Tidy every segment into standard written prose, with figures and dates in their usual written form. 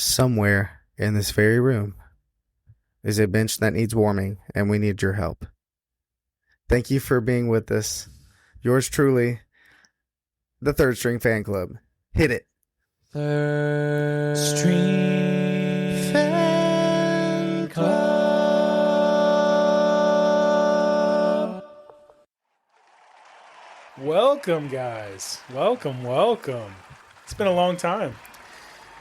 Somewhere in this very room is a bench that needs warming, and we need your help. Thank you for being with us. Yours truly, the Third String Fan Club. Hit it. Third String Fan Club. Welcome, guys. Welcome. It's been a long time.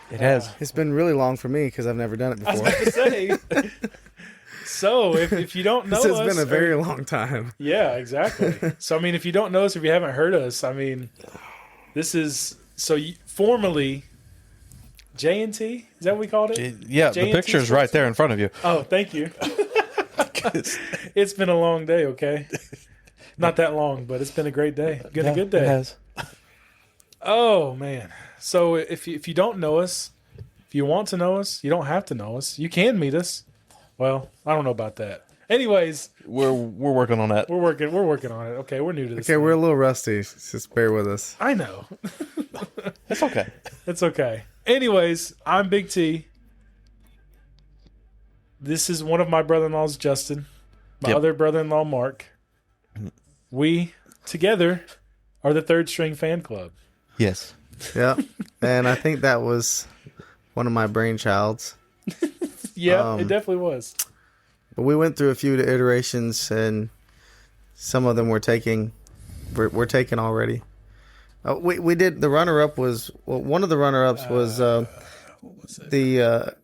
It has. It's been really long for me because I've never done it I was before. about to say. So, if you don't know This has us, been a very long time. yeah, exactly. So, I mean, if you don't know us, if you haven't heard us, I mean, this is formerly J&T. Is that what we called it? Yeah, J&T the picture's right there in front of you. Oh, thank you. It's been a long day. Okay, not that long, but it's been a great day. Been a good day. It has. Oh man! So if you don't know us, if you want to know us, you don't have to know us. You can meet us. Well, I don't know about that. Anyways, We're working on that. we're working on it. Okay, we're new to this. Okay, thing. we're a little rusty. Just bear with us. I know. It's okay. It's okay. Anyways, I'm Big T. This is one of my brother-in-laws, Justin. My Yep. other brother-in-law, Mark. We together are the Third String Fan Club. Yes. Yep. And I think that was one of my brainchilds. Yeah, it definitely was. But we went through a few iterations, and some of them we're taking already. We did the runner-up was one of the runner-ups was the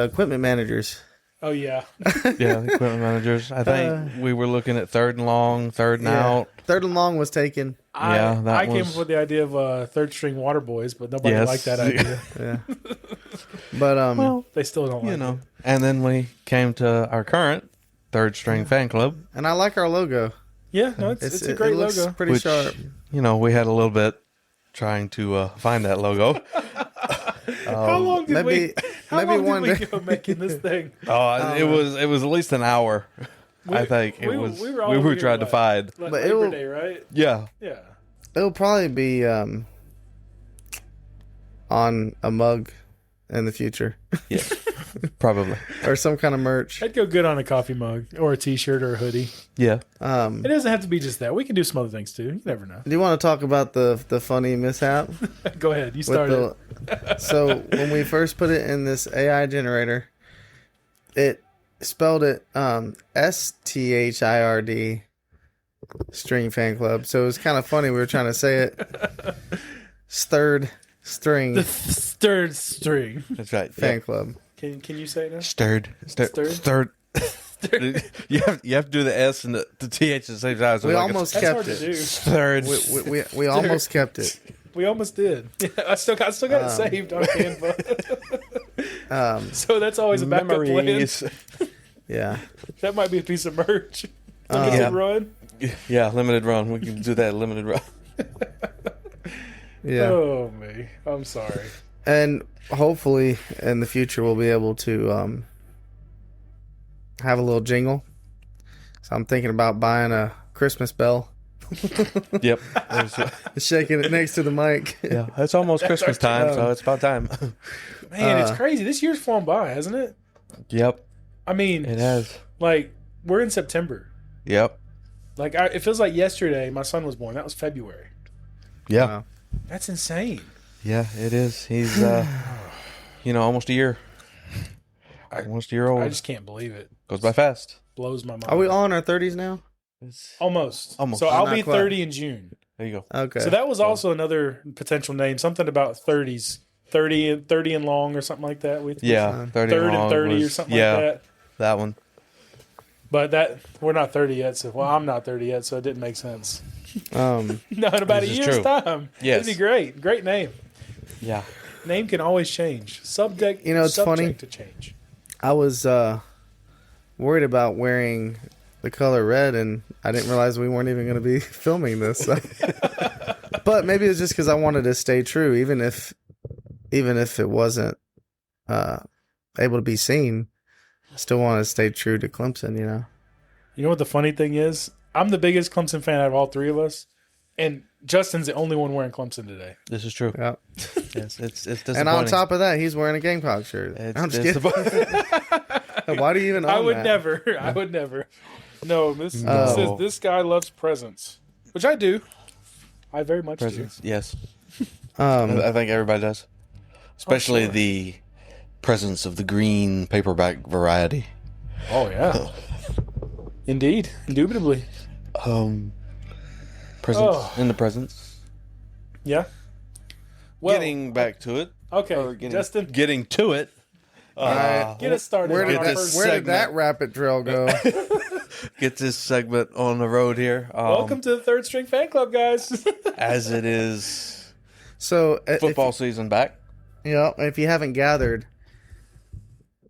equipment managers. Oh yeah, Yeah, the equipment managers. I think we were looking at third and long, third and out. Third and long was taken. Yeah, that I came was- up with the idea of Third String Water Boys, but nobody Yes. liked that idea. Yeah. But Well, They still don't like you it. know. And then we came to our current Third String Fan Club, and I like our logo. Yeah, no, it's a great it looks logo. pretty which, sharp. you know, we had a little bit trying to find that logo. How long did maybe one we day. go making this thing? It was at least an hour. I think it was. we We were were, all here, trying to what? find. Like But Labor it'll- Day, right? Yeah. Yeah. It'll probably be on a mug in the future Yeah. Probably. or some kind of merch. That'd go good on a coffee mug or a T-shirt or a hoodie. Yeah. It doesn't have to be just that. We can do some other things too. You never know. Do you want to talk about the funny mishap? Go ahead. You With started. so when we first put it in this AI generator, it spelled it STHIRD String Fan Club. So it was kind of funny. We were trying to say it. Third String Third string. That's right. Fan Yeah. Club. Can you say it now? Stirred. Stirred? Stirred. you have to do the S and the TH at the same time. So We like almost That's hard kept to it. do. Third. We almost kept it. We almost did. Yeah, I still got it saved on Canva. So that's always a backup plan. Memories. Yeah. That might be a piece of merch. Yeah. Limited run. Yeah, limited run. We can do that limited run. Yeah. Oh me. I'm sorry. And hopefully in the future we'll be able to have a little jingle. So I'm thinking about buying a Christmas bell, Yep. shaking it next to the mic. Yeah, it's almost Christmas time, so it's about time. Man, it's crazy. This year's flown by, hasn't it? Yep, I mean, it has. like we're in September. Yep. Like it feels like yesterday my son was born. That was February. Yeah. Wow. That's insane. Yeah, it is. He's, almost a year. Almost a year old. I just can't believe it. Goes by fast. Blows my mind. Are we all in our 30s now? Almost. Almost. So I'll Not be quite. 30 in June. There you go. Okay. So that was also another potential name. Something about 30s. 30 and long or something like that. Yeah, 30 Third and long 30 or was- something yeah, like that. that one. But we're not 30 yet. So I'm not 30 yet. So it didn't make sense. um, No, in about a This is year's true. time. Yes. It'd be great. Great name. Yeah. Name can always change. Subject. You know, it's subject funny. to change. I was worried about wearing the color red, and I didn't realize we weren't even going to be filming this. But maybe it's just because I wanted to stay true, even if it wasn't able to be seen. I still want to stay true to Clemson, you know. You know what the funny thing is? I'm the biggest Clemson fan out of all three of us. And Justin's the only one wearing Clemson today. This is true. Yeah. Yes, it's disappointing. And on top of that, he's wearing a Gamecock shirt. I'm just kidding. Why do you even own I would that? never. I would never. No, this says this guy loves presents, which I do. I very much Presents, yes. Um, I think everybody does. Especially sure. the presence of the green paperback variety. do. Oh yeah. Indeed, indubitably. Presents in the presents. Yeah. Well, Getting back to it. okay, Justin, Getting to it. right. get us started. Where on did our this first- where did segment. that rapid trail go? Get this segment on the road here. Welcome to the Third String Fan Club, guys. As it is So football season back. if you haven't gathered,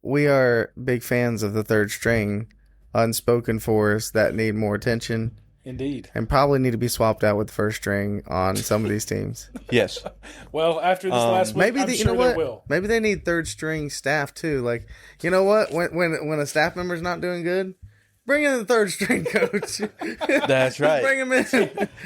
we are big fans of the third string, unspoken fours that need more attention Indeed. and probably need to be swapped out with the first string on some of these teams. Yes. Well, after this last week, Maybe I'm you sure know what? they will. Maybe they need third string staff too. Like, you know what? When a staff member's not doing good, bring in the third string coach. That's right. Bring him in.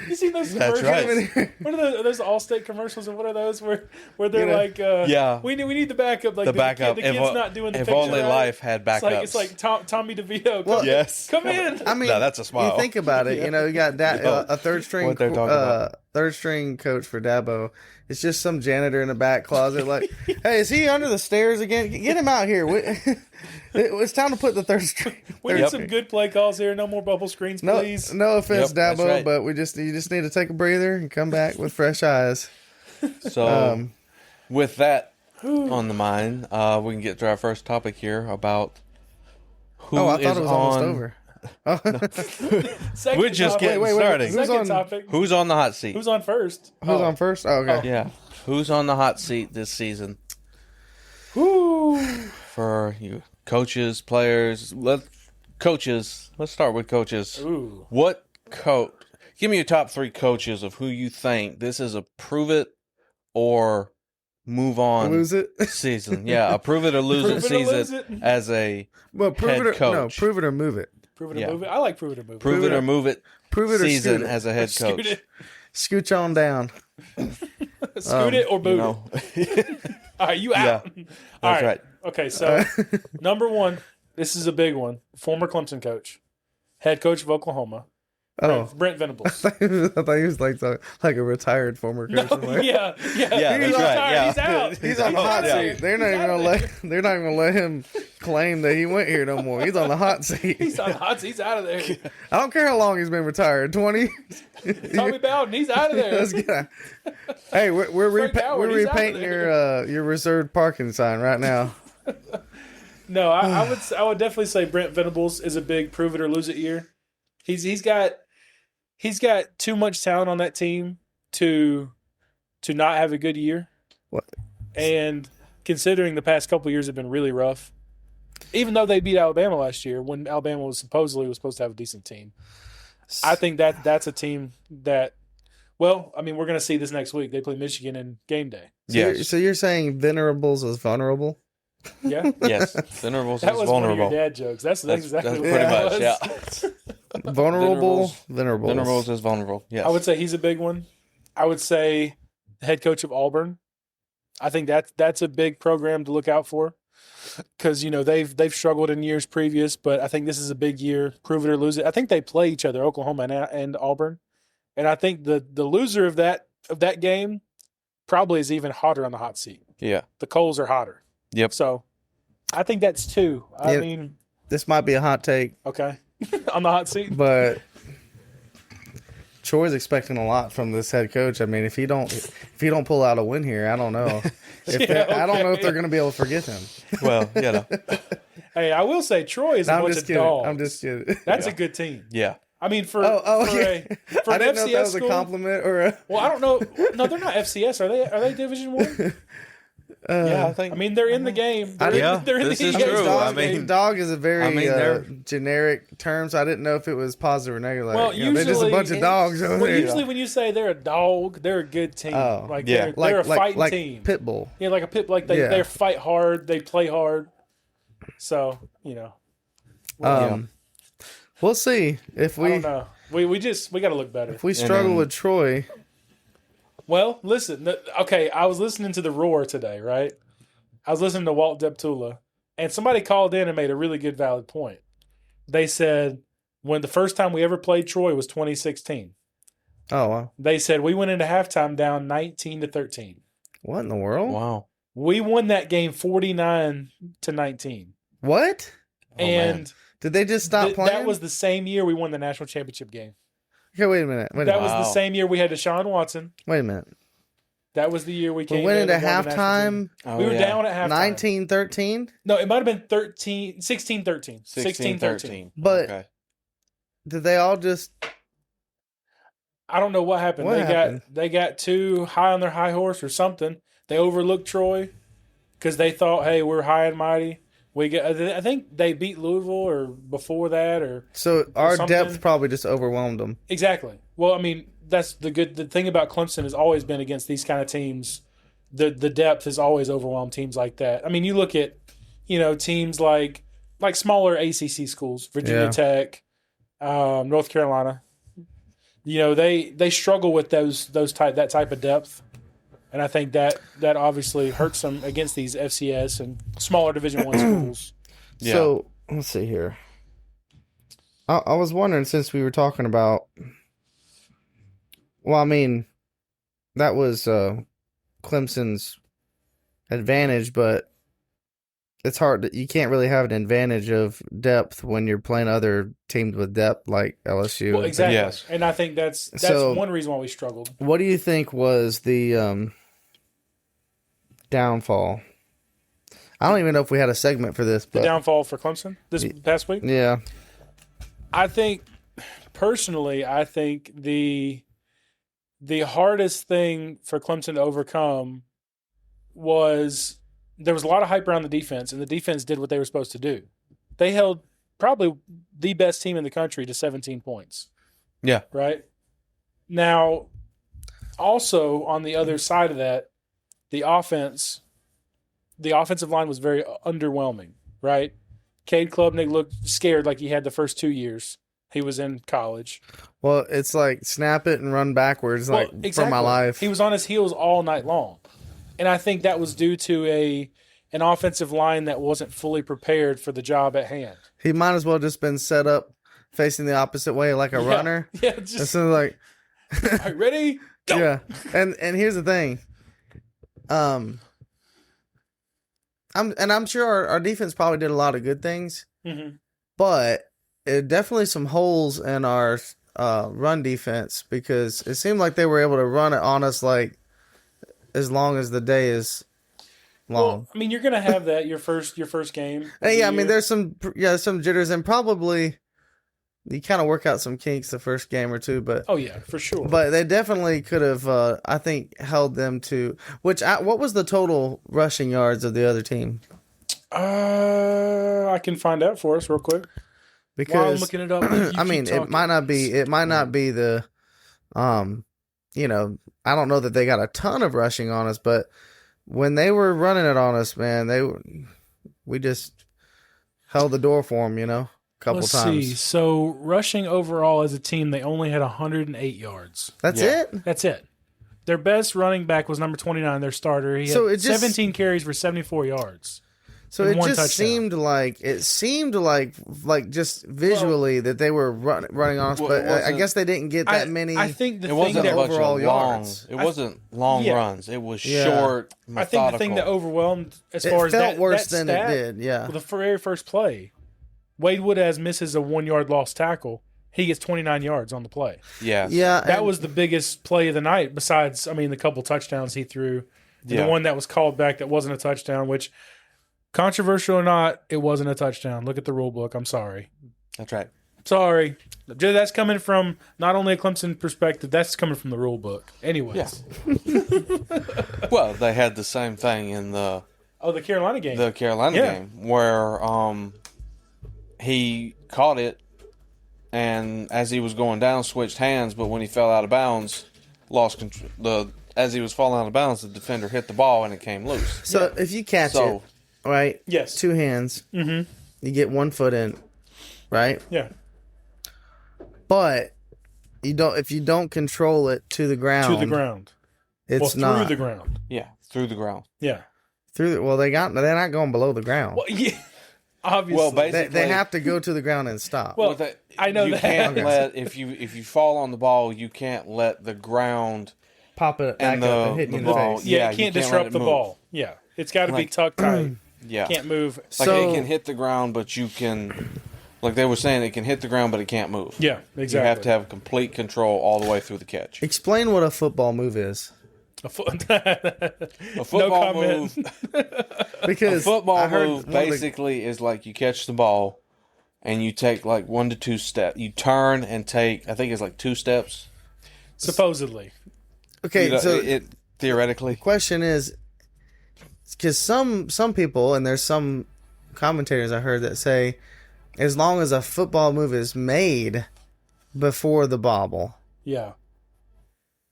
You seen those That's commercials? right. What are those Allstate commercials, and what are those where they're You know, like, yeah. we need the backup, like The backup. The kid's not doing the if picture only right. life had backups. It's like Tommy DeVito. Well, yes. Come in. I mean, No, that's a smile. You think about it. You know, you got a third string, What they're talking about. third string coach for Dabo. It's just some janitor in the back closet. Like, hey, is he under the stairs again? Get him out here. It's time to put the third string. We need some good play calls here. No more bubble screens, No, please. no offense, Yep, that's Dabo, right. but you just need to take a breather and come back with fresh eyes. So, with that on the mind, we can get to our first topic here about who I thought is it was on. almost over. Second We're just topic. getting wait, started. who's Second on- topic. Who's on the hot seat? Who's on first? Who's on first? Oh, okay. Yeah. Who's on the hot seat this season Woo. for you coaches, players? Coaches. Let's start with coaches. Ooh. What coach? Give me your top 3 coaches of who you think this is a prove it or move on Lose it. season. Yeah, a prove it or lose Prove it it or lose season it. as a Well, prove head it or coach. prove it or move it. Prove it or Yeah. move it. I like prove it or move it. prove it or move it Prove it or season scoot it. as a head Scoot coach. it. Scooch on down. Scoot it or You move know, it. All right, you out. Yeah, All that's right. Okay, so number one, this is a big one. Former Clemson coach, head coach of Oklahoma, Oh, Brent Venables. I thought he was like a retired former coach. I'm like, Yeah, Yeah, he's that's right, retired. yeah. He's out. He's on the hot Yeah. seat. They're not even out gonna of let. They're not even gonna let him claim that he went here no more. He's on the hot seat. He's on the hot seat. He's out of there. I don't care how long he's been retired. 20. Tommy Bowden, he's out of there. Let's get. Hey, we're Frank Howard, we're he's out of repainting there. your reserved parking sign right now. No, I would definitely say Brent Venables is a big prove it or lose it year. He's got too much talent on that team to not have a good year. What? And considering the past couple of years have been really rough, even though they beat Alabama last year when Alabama was supposed to have a decent team, I think that's a team that. Well, I mean, we're going to see this next week. They play Michigan in game day. Yes. So you're saying Venerables is vulnerable? Yeah, Yes. Venerables that is was vulnerable. one of your dad jokes. That's exactly That's what pretty that much, was. yeah. Vulnerable. Venerables. Venerables. Venerables is vulnerable. Yes. I would say he's a big one. I would say the head coach of Auburn. I think that's a big program to look out for because they've struggled in years previous, but I think this is a big year. Prove it or lose it. I think they play each other, Oklahoma and Auburn, and I think the loser of that game probably is even hotter on the hot seat. Yeah. The coals are hotter. Yep. So I think that's 2. I Yeah. mean, This might be a hot take, okay, on the hot seat. but Troy's expecting a lot from this head coach. I mean, if he don't pull out a win here, I don't know. I don't know if they're going to be able to forget him. Well, you know. Hey, I will say Troy is a I'm bunch just of kidding. dogs. I'm just kidding. That's a good team. Yeah. I mean, for okay. for I an didn't know if that FCS was a school. compliment or a. Well, I don't know. No, they're not FCS. Are they? Are they Division One? Yeah, I think. I mean, they're in the game. Yeah, they're in this the is game. true. Dog, I mean- dog is a very they're- generic term, so I didn't know if it was positive or negative. Like, Well, they're just a bunch of dogs over Well, there. usually when you say they're a dog, they're a good team. Oh. Like Yeah. they're a fighting like team. Pitbull. Yeah, like a pit. Like they Yeah. they fight hard. They play hard. So We'll see if I we. don't know. We got to look better. If we struggle with Troy, Well, listen. Okay, I was listening to the Roar today, right? I was listening to Walt Deptula, and somebody called in and made a really good, valid point. They said when the first time we ever played Troy was 2016. oh wow, They said we went into halftime down 19-13. what in the world? Wow. We won that game 49-19. What? And Did they just stop playing? that was the same year we won the national championship game. Okay, wait a minute. That was the same year we had Deshaun Watson. Wait a minute. That was the year we came We went in into and won the national halftime. championship. We were down at halftime. 19-13. No, it might have been 16-13. 16-13. But Okay. did they all just? I don't know what happened. What happened? They got too high on their high horse or something. They overlooked Troy because they thought, hey, we're high and mighty. I think they beat Louisville or before that or So our something. depth probably just overwhelmed them. Exactly. Well, I mean, that's the thing about Clemson has always been against these kind of teams. The depth has always overwhelmed teams like that. I mean, you look at, teams like smaller ACC schools, Virginia Tech, North Carolina. They struggle with that type of depth. And I think that obviously hurts them against these FCS and smaller Division I schools. Yeah. So let's see here. I was wondering, since we were talking about, well, I mean, that was Clemson's advantage, but it's hard. You can't really have an advantage of depth when you're playing other teams with depth like LSU. Well, exactly. Yes. And I think that's So, one reason why we struggled. What do you think was the downfall? I don't even know if we had a segment for this. But The downfall for Clemson this past week? yeah. I think, personally, the hardest thing for Clemson to overcome was there was a lot of hype around the defense, and the defense did what they were supposed to do. They held probably the best team in the country to 17 points. Yeah. Right? Now, also on the other side of that, the offensive line was very underwhelming, right? Cade Klubnik looked scared like he had the first 2 years he was in college. Well, it's like snap it and run backwards, for my life. He was on his heels all night long. And I think that was due to an offensive line that wasn't fully prepared for the job at hand. He might as well just been set up facing the opposite way like a runner. Yeah, just so like, all right, ready? Go. Yeah. And here's the thing. I'm sure our defense probably did a lot of good things, but it definitely some holes in our run defense, because it seemed like they were able to run it on us like as long as the day is long. Well, I mean, you're gonna have that your first game. Yeah, I mean, there's some jitters, and probably you kind of work out some kinks the first game or two, but oh yeah, for sure. But they definitely could have, I think, held them to what was the total rushing yards of the other team? I can find out for us real quick. Because while I'm looking it up, I mean, it might not be the, I don't know that they got a ton of rushing on us, but when they were running it on us, man, we just held the door for them, a couple Let's times. see. So rushing overall as a team, they only had 108 yards. That's it? That's it. Their best running back was number 29, their starter. He had 17 carries for 74 yards. So it just seemed like just visually that they were running on us, but I guess they didn't get that many. I think the It thing wasn't that overall yards. It wasn't long runs. It was short, methodical. I think the thing that overwhelmed as far as felt that worse that than stat, it did. Yeah, the very first play, Wade Woodaz misses a 1 yard lost tackle. He gets 29 yards on the play. Yeah. That was the biggest play of the night. Besides, I mean, the couple touchdowns he threw, the one that was called back that wasn't a touchdown, which. Controversial or not, it wasn't a touchdown. Look at the rule book. I'm sorry. That's right. Sorry. That's coming from not only a Clemson perspective, that's coming from the rule book. Anyways. Yeah. Well, they had the same thing in the Carolina game. The Carolina game where he caught it, and as he was going down, switched hands, but when he fell out of bounds, lost control. As he was falling out of bounds, the defender hit the ball and it came loose. So if you catch it, right? Yes. Two hands. Mm-hmm. You get 1 foot in, right? Yeah. But if you don't control it to the ground. To the ground. It's through not. the ground. Yeah, through the ground. Yeah. They're not going below the ground. Well, yeah. Obviously. Well, basically, They have to go to the ground and stop. Well, I know you that. can't let if you fall on the ball, you can't let the ground Pop it back and up and hit you in the ball. face. Yeah, you it can't let disrupt it the move. ball. Yeah. It's got to be Like- tucked tight. Yeah, Can't move. Like So- it can hit the ground, but you can, like they were saying, it can hit the ground, but it can't move. Yeah, exactly. You have to have complete control all the way through the catch. Explain what a football move is. A A football move, Because a football I heard move one of the- basically is like you catch the ball and you take like 1 to 2 steps. You turn and take, I think it's like 2 steps. Supposedly. okay, You know, so it theoretically. question is, because some people, and there's some commentators I heard that say, as long as a football move is made before the bobble, Yeah.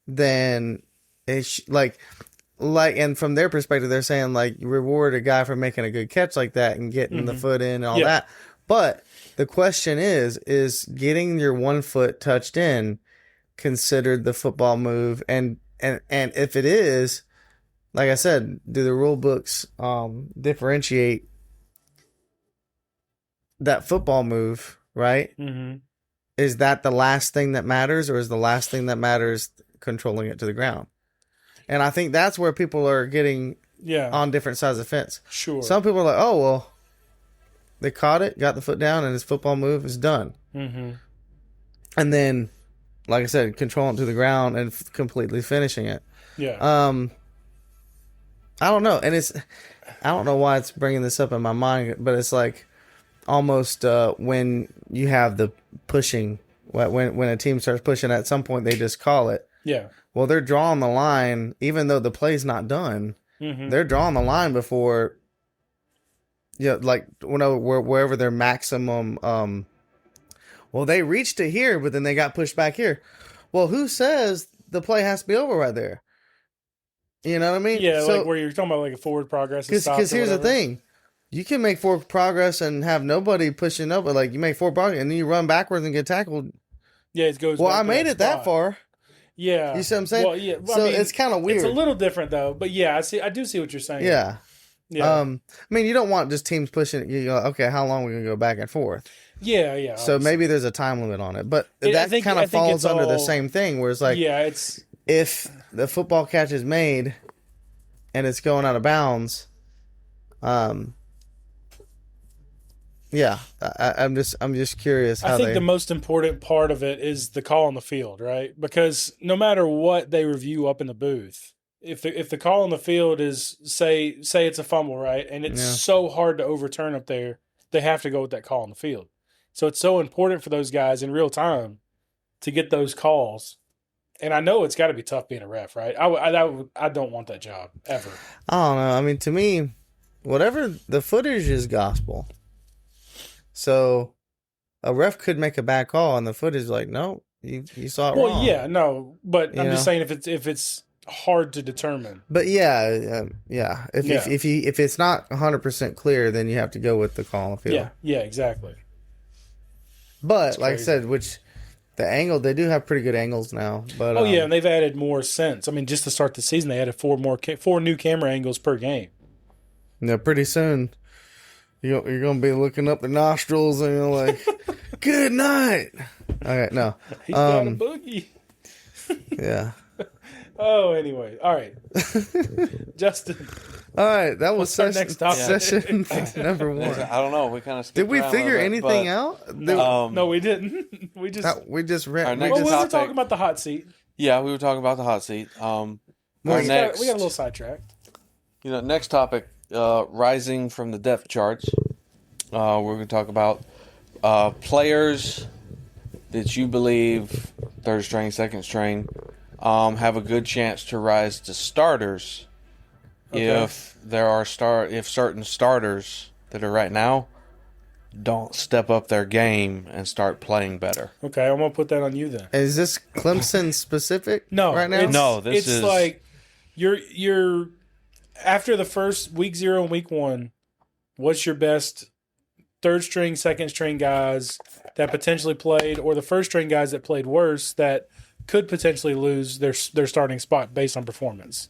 then it's and from their perspective, they're saying like reward a guy for making a good catch like that and getting the foot in and all Yeah. that. But the question is getting your 1 foot touched in considered the football move? And if it is, like I said, do the rule books differentiate that football move, right? Mm-hmm. Is that the last thing that matters, or is the last thing that matters controlling it to the ground? And I think that's where people are getting Yeah. on different sides of the fence. Sure. Some people are like, oh, well, they caught it, got the foot down, and his football move is done. Mm-hmm. And then, like I said, controlling it to the ground and completely finishing it. Yeah. I don't know. And I don't know why it's bringing this up in my mind, but it's like almost when you have the pushing, when a team starts pushing, at some point they just call it. yeah. Well, they're drawing the line, even though the play's not done. Mm-hmm. They're drawing the line before, like wherever their maximum. Well, they reached it here, but then they got pushed back here. Well, who says the play has to be over right there? You know what I mean? Yeah, So, like where you're talking about like a forward progress. because here's the thing, you can make forward progress and have nobody pushing up, but like you make forward progress and then you run backwards and get tackled. Yeah, it goes. Well, back I to made it that spot. far. Yeah. You see what I'm saying? Well, yeah. Well, So I mean, it's kind of weird. It's a little different though, but yeah, I do see what you're saying. Yeah. Yeah. I mean, you don't want just teams pushing. You go, okay, how long are we gonna go back and forth? Yeah. Yeah. So obviously. maybe there's a time limit on it, but I that think- kind I of think falls it's under the all- same thing, where it's like, yeah, it's if the football catch is made and it's going out of bounds, yeah, I'm just curious how I think they. the most important part of it is the call on the field, right? Because no matter what they review up in the booth, if the call on the field is say it's a fumble, right, and it's Yeah. so hard to overturn up there, they have to go with that call on the field. So it's so important for those guys in real time to get those calls. And I know it's got to be tough being a ref, right? I don't want that job ever. I don't know. I mean, to me, whatever the footage is gospel. So a ref could make a bad call, and the footage is like, no, you saw it Well, wrong. yeah, no, but You I'm just know? saying if it's hard to determine. But yeah. If Yeah. if it's not 100% clear, then you have to go with the call on the field. Yeah, exactly. But It's like I crazy. said, which the angle, they do have pretty good angles now. But Oh yeah, and they've added more since. I mean, just to start the season, they added four new camera angles per game. pretty soon you're gonna be looking up the nostrils and you're like, good night. Okay, no, He's got a boogie. yeah. Oh, anyway, all right, Justin. All right, that was What's our next topic? session number one. I don't know. We kind of Did we figure anything out? No, we didn't. We just. We just Our ran. next Well, we were topic- talking about the hot seat. Yeah, we were talking about the hot seat. Our We got next, a little sidetracked. next topic, rising from the depth charts. We're going to talk about players that you believe third string, second string have a good chance to rise to starters. Okay. If certain starters that are right now don't step up their game and start playing better. Okay, I'm gonna put that on you then. Is this Clemson specific? No, right now. It's, No, this it's is- like you're after the first week 0 and week 1. What's your best third string, second string guys that potentially played, or the first string guys that played worse that could potentially lose their starting spot based on performance.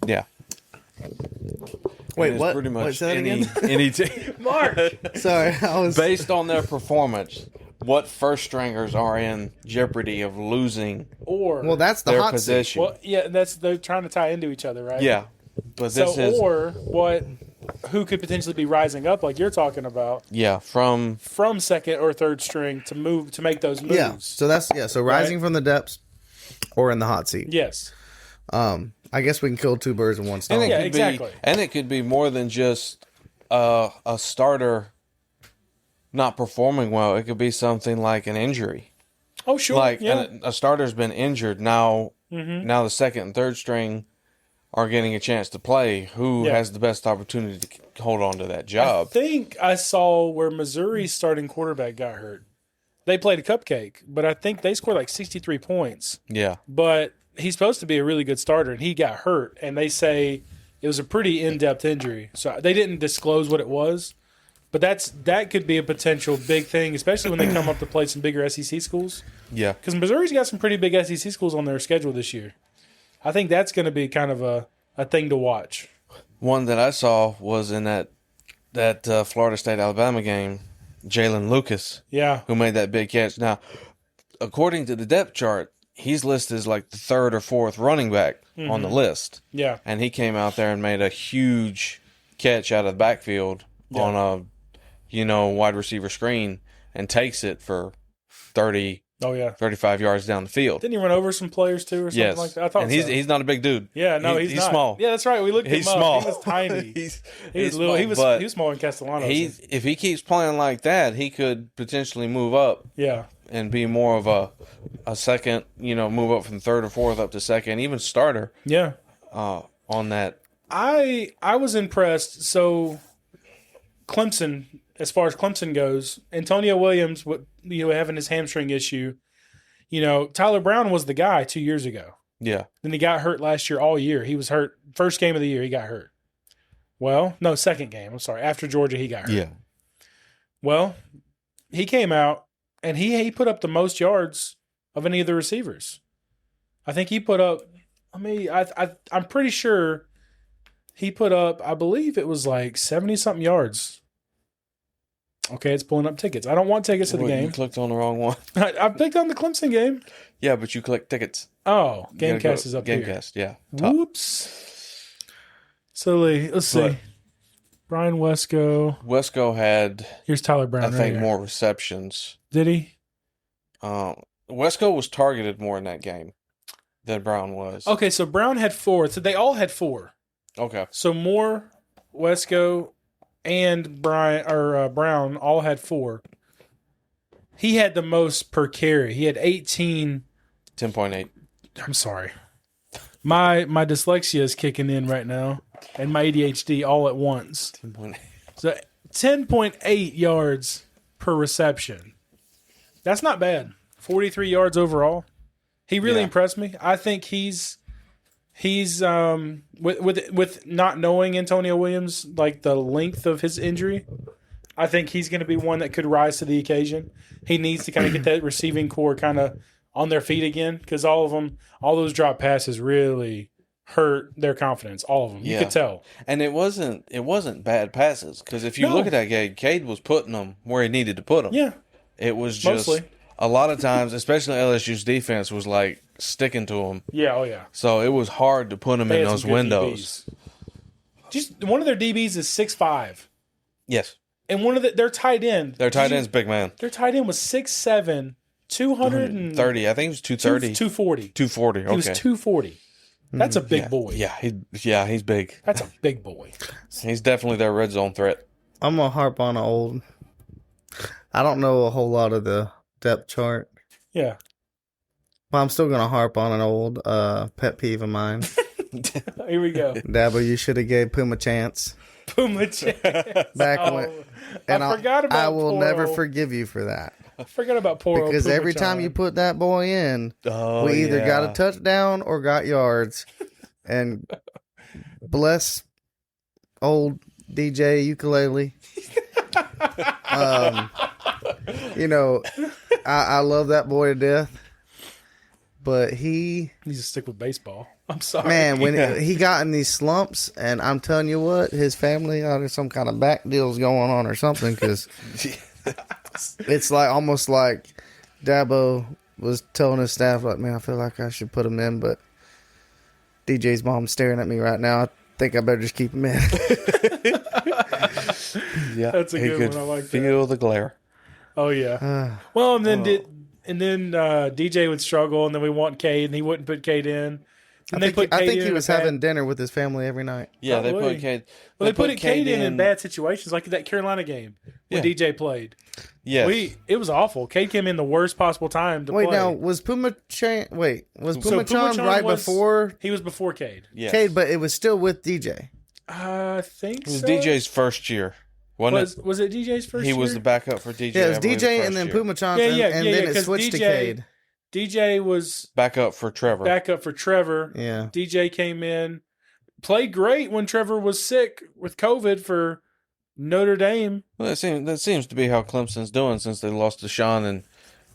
Yeah. Wait, And it's what? Pretty much Wait, say that again? any team. Mark, Sorry, I was Based on their performance, what first stringers are in jeopardy of losing or Well, that's the their hot seat. position? well, yeah, they're trying to tie into each other, right? Yeah, but So, this is or who could potentially be rising up, like you're talking about, from from second or third string to make those moves. Yeah. So that's So rising from the depths or in the hot seat. Yes. I guess we can kill two birds with one stone. and it Yeah, could exactly. be and it could be more than just a starter not performing well. It could be something like an injury. Oh, sure. Like yeah. a starter's been injured now. Now the second and third string are getting a chance to play. Who Yeah. has the best opportunity to hold on to that I job? think I saw where Missouri's starting quarterback got hurt. They played a cupcake, but I think they scored like 63 points. Yeah, But he's supposed to be a really good starter, and he got hurt. And they say it was a pretty in-depth injury. So they didn't disclose what it was. But that could be a potential big thing, especially when they come up to play some bigger SEC schools. yeah. Because Missouri's got some pretty big SEC schools on their schedule this year. I think that's going to be kind of a thing to watch. One that I saw was in that Florida State Alabama game, Jalen Lucas, Yeah. who made that big catch. Now, according to the depth chart, he's listed as like the third or fourth running back on the list, Yeah. and he came out there and made a huge catch out of the backfield on a wide receiver screen and takes it for 30, Oh, yeah. 35 yards down the field. Didn't he run over some players too or something Yes, like that? I thought and so. he's not a big dude. Yeah, no, he's not. small. Yeah, that's right. We looked He's him up. small. He was tiny. he's He was little. small, He was small in Castellanos. If he keeps playing like that, he could potentially move up Yeah. and be more of a second, move up from third or fourth up to second, even starter Yeah. on that. I was impressed. So Clemson, as far as Clemson goes, Antonio Williams, having his hamstring issue, Tyler Brown was the guy 2 years ago. Yeah, Then he got hurt last year all year. He was hurt. First game of the year, he got hurt. Well, no, second game. I'm sorry. After Georgia, he got hurt. yeah. Well, he came out and he put up the most yards of any of the receivers. I think he put up. I'm pretty sure he put up. I believe it was like 70-something yards. Okay, it's pulling up tickets. I don't want tickets to the Well, game. You clicked on the wrong one. I picked on the Clemson game. Yeah, but you clicked tickets. Oh, You gotta Gamecast go- is up here. Gamecast, yeah. Top. Whoops. So let's see. But- Brian Wesco. Wesco had, Here's Tyler Brown. I right think, here. more receptions. Did he? Wesco was targeted more in that game than Brown was. Okay, so Brown had 4. So they all had 4. Okay. So Moore, Wesco, and Brown all had 4. He had the most per carry. He had 18. 10.8. I'm sorry. My dyslexia is kicking in right now, and my ADHD all at once. 10.8. So 10.8 yards per reception. That's not bad. 43 yards overall. He really Yeah. impressed me. I think he's with not knowing Antonio Williams, like the length of his injury, I think he's going to be one that could rise to the occasion. He needs to kind of get that receiving core kind of on their feet again, because all those drop passes really hurt their confidence. All of them, you Yeah. could tell. And it wasn't bad passes, because if you No. look at that game, Cade was putting them where he needed to put them. Yeah, It was just Mostly. a lot of times, especially LSU's defense was like sticking to them. yeah, oh yeah. So it was hard to put them They in had those some good windows. DBs. Just one of their DBs is 6'5", Yes. and their tight end. Their tight end's big man. Their tight end was 6'7", 230. 30. I think it was 230. 240. 240. Okay. He was 240. That's a big boy. Yeah, he's big. That's a big boy. He's definitely their red zone threat. I'm gonna harp on I don't know a whole lot of the depth chart, Yeah. but I'm still gonna harp on an old pet peeve of mine. Here we go. Dabo, you should have gave Puma a chance Puma chance. back Oh, when, and I forgot about I will poor never old- forgive you for that, I forgot about poor old because Puma every time Chan. you put that boy in, we either got a touchdown or got yards. And bless old DJ Ukulele. You know, I love that boy to death, but He needs to stick with baseball. I'm sorry. man, when he got in these slumps, and I'm telling you what, his family, there's some kind of back deals going on or something, because it's like almost like Dabo was telling his staff, like, man, I feel like I should put him in, but DJ's mom's staring at me right now. I think I better just keep him in. Yeah, That's a good one. I like that. Feel the glare. Oh yeah. Well, and then DJ would struggle, and then we want Cade, and he wouldn't put Cade in. And I think he was having dinner with his family every night. Yeah, Probably. they put Cade. Well, they put Cade in bad situations, like that Carolina game when DJ played. Yes. It was awful. Cade came in the worst possible time to play. Wait, now was Pumachan Pumachan right was- before He was before Cade. Yes. Cade, but it was still with DJ. I think It was so. DJ's first year. Was it DJ's first He year? was the backup for DJ. Yeah, it was I believe, DJ the and then first year. Pumachan, Yeah, and then it 'cause switched to DJ Cade. DJ was Backup for Trevor. backup for Trevor. Yeah. DJ came in, played great when Trevor was sick with COVID for Notre Dame. Well, that seems to be how Clemson's doing since they lost to Sean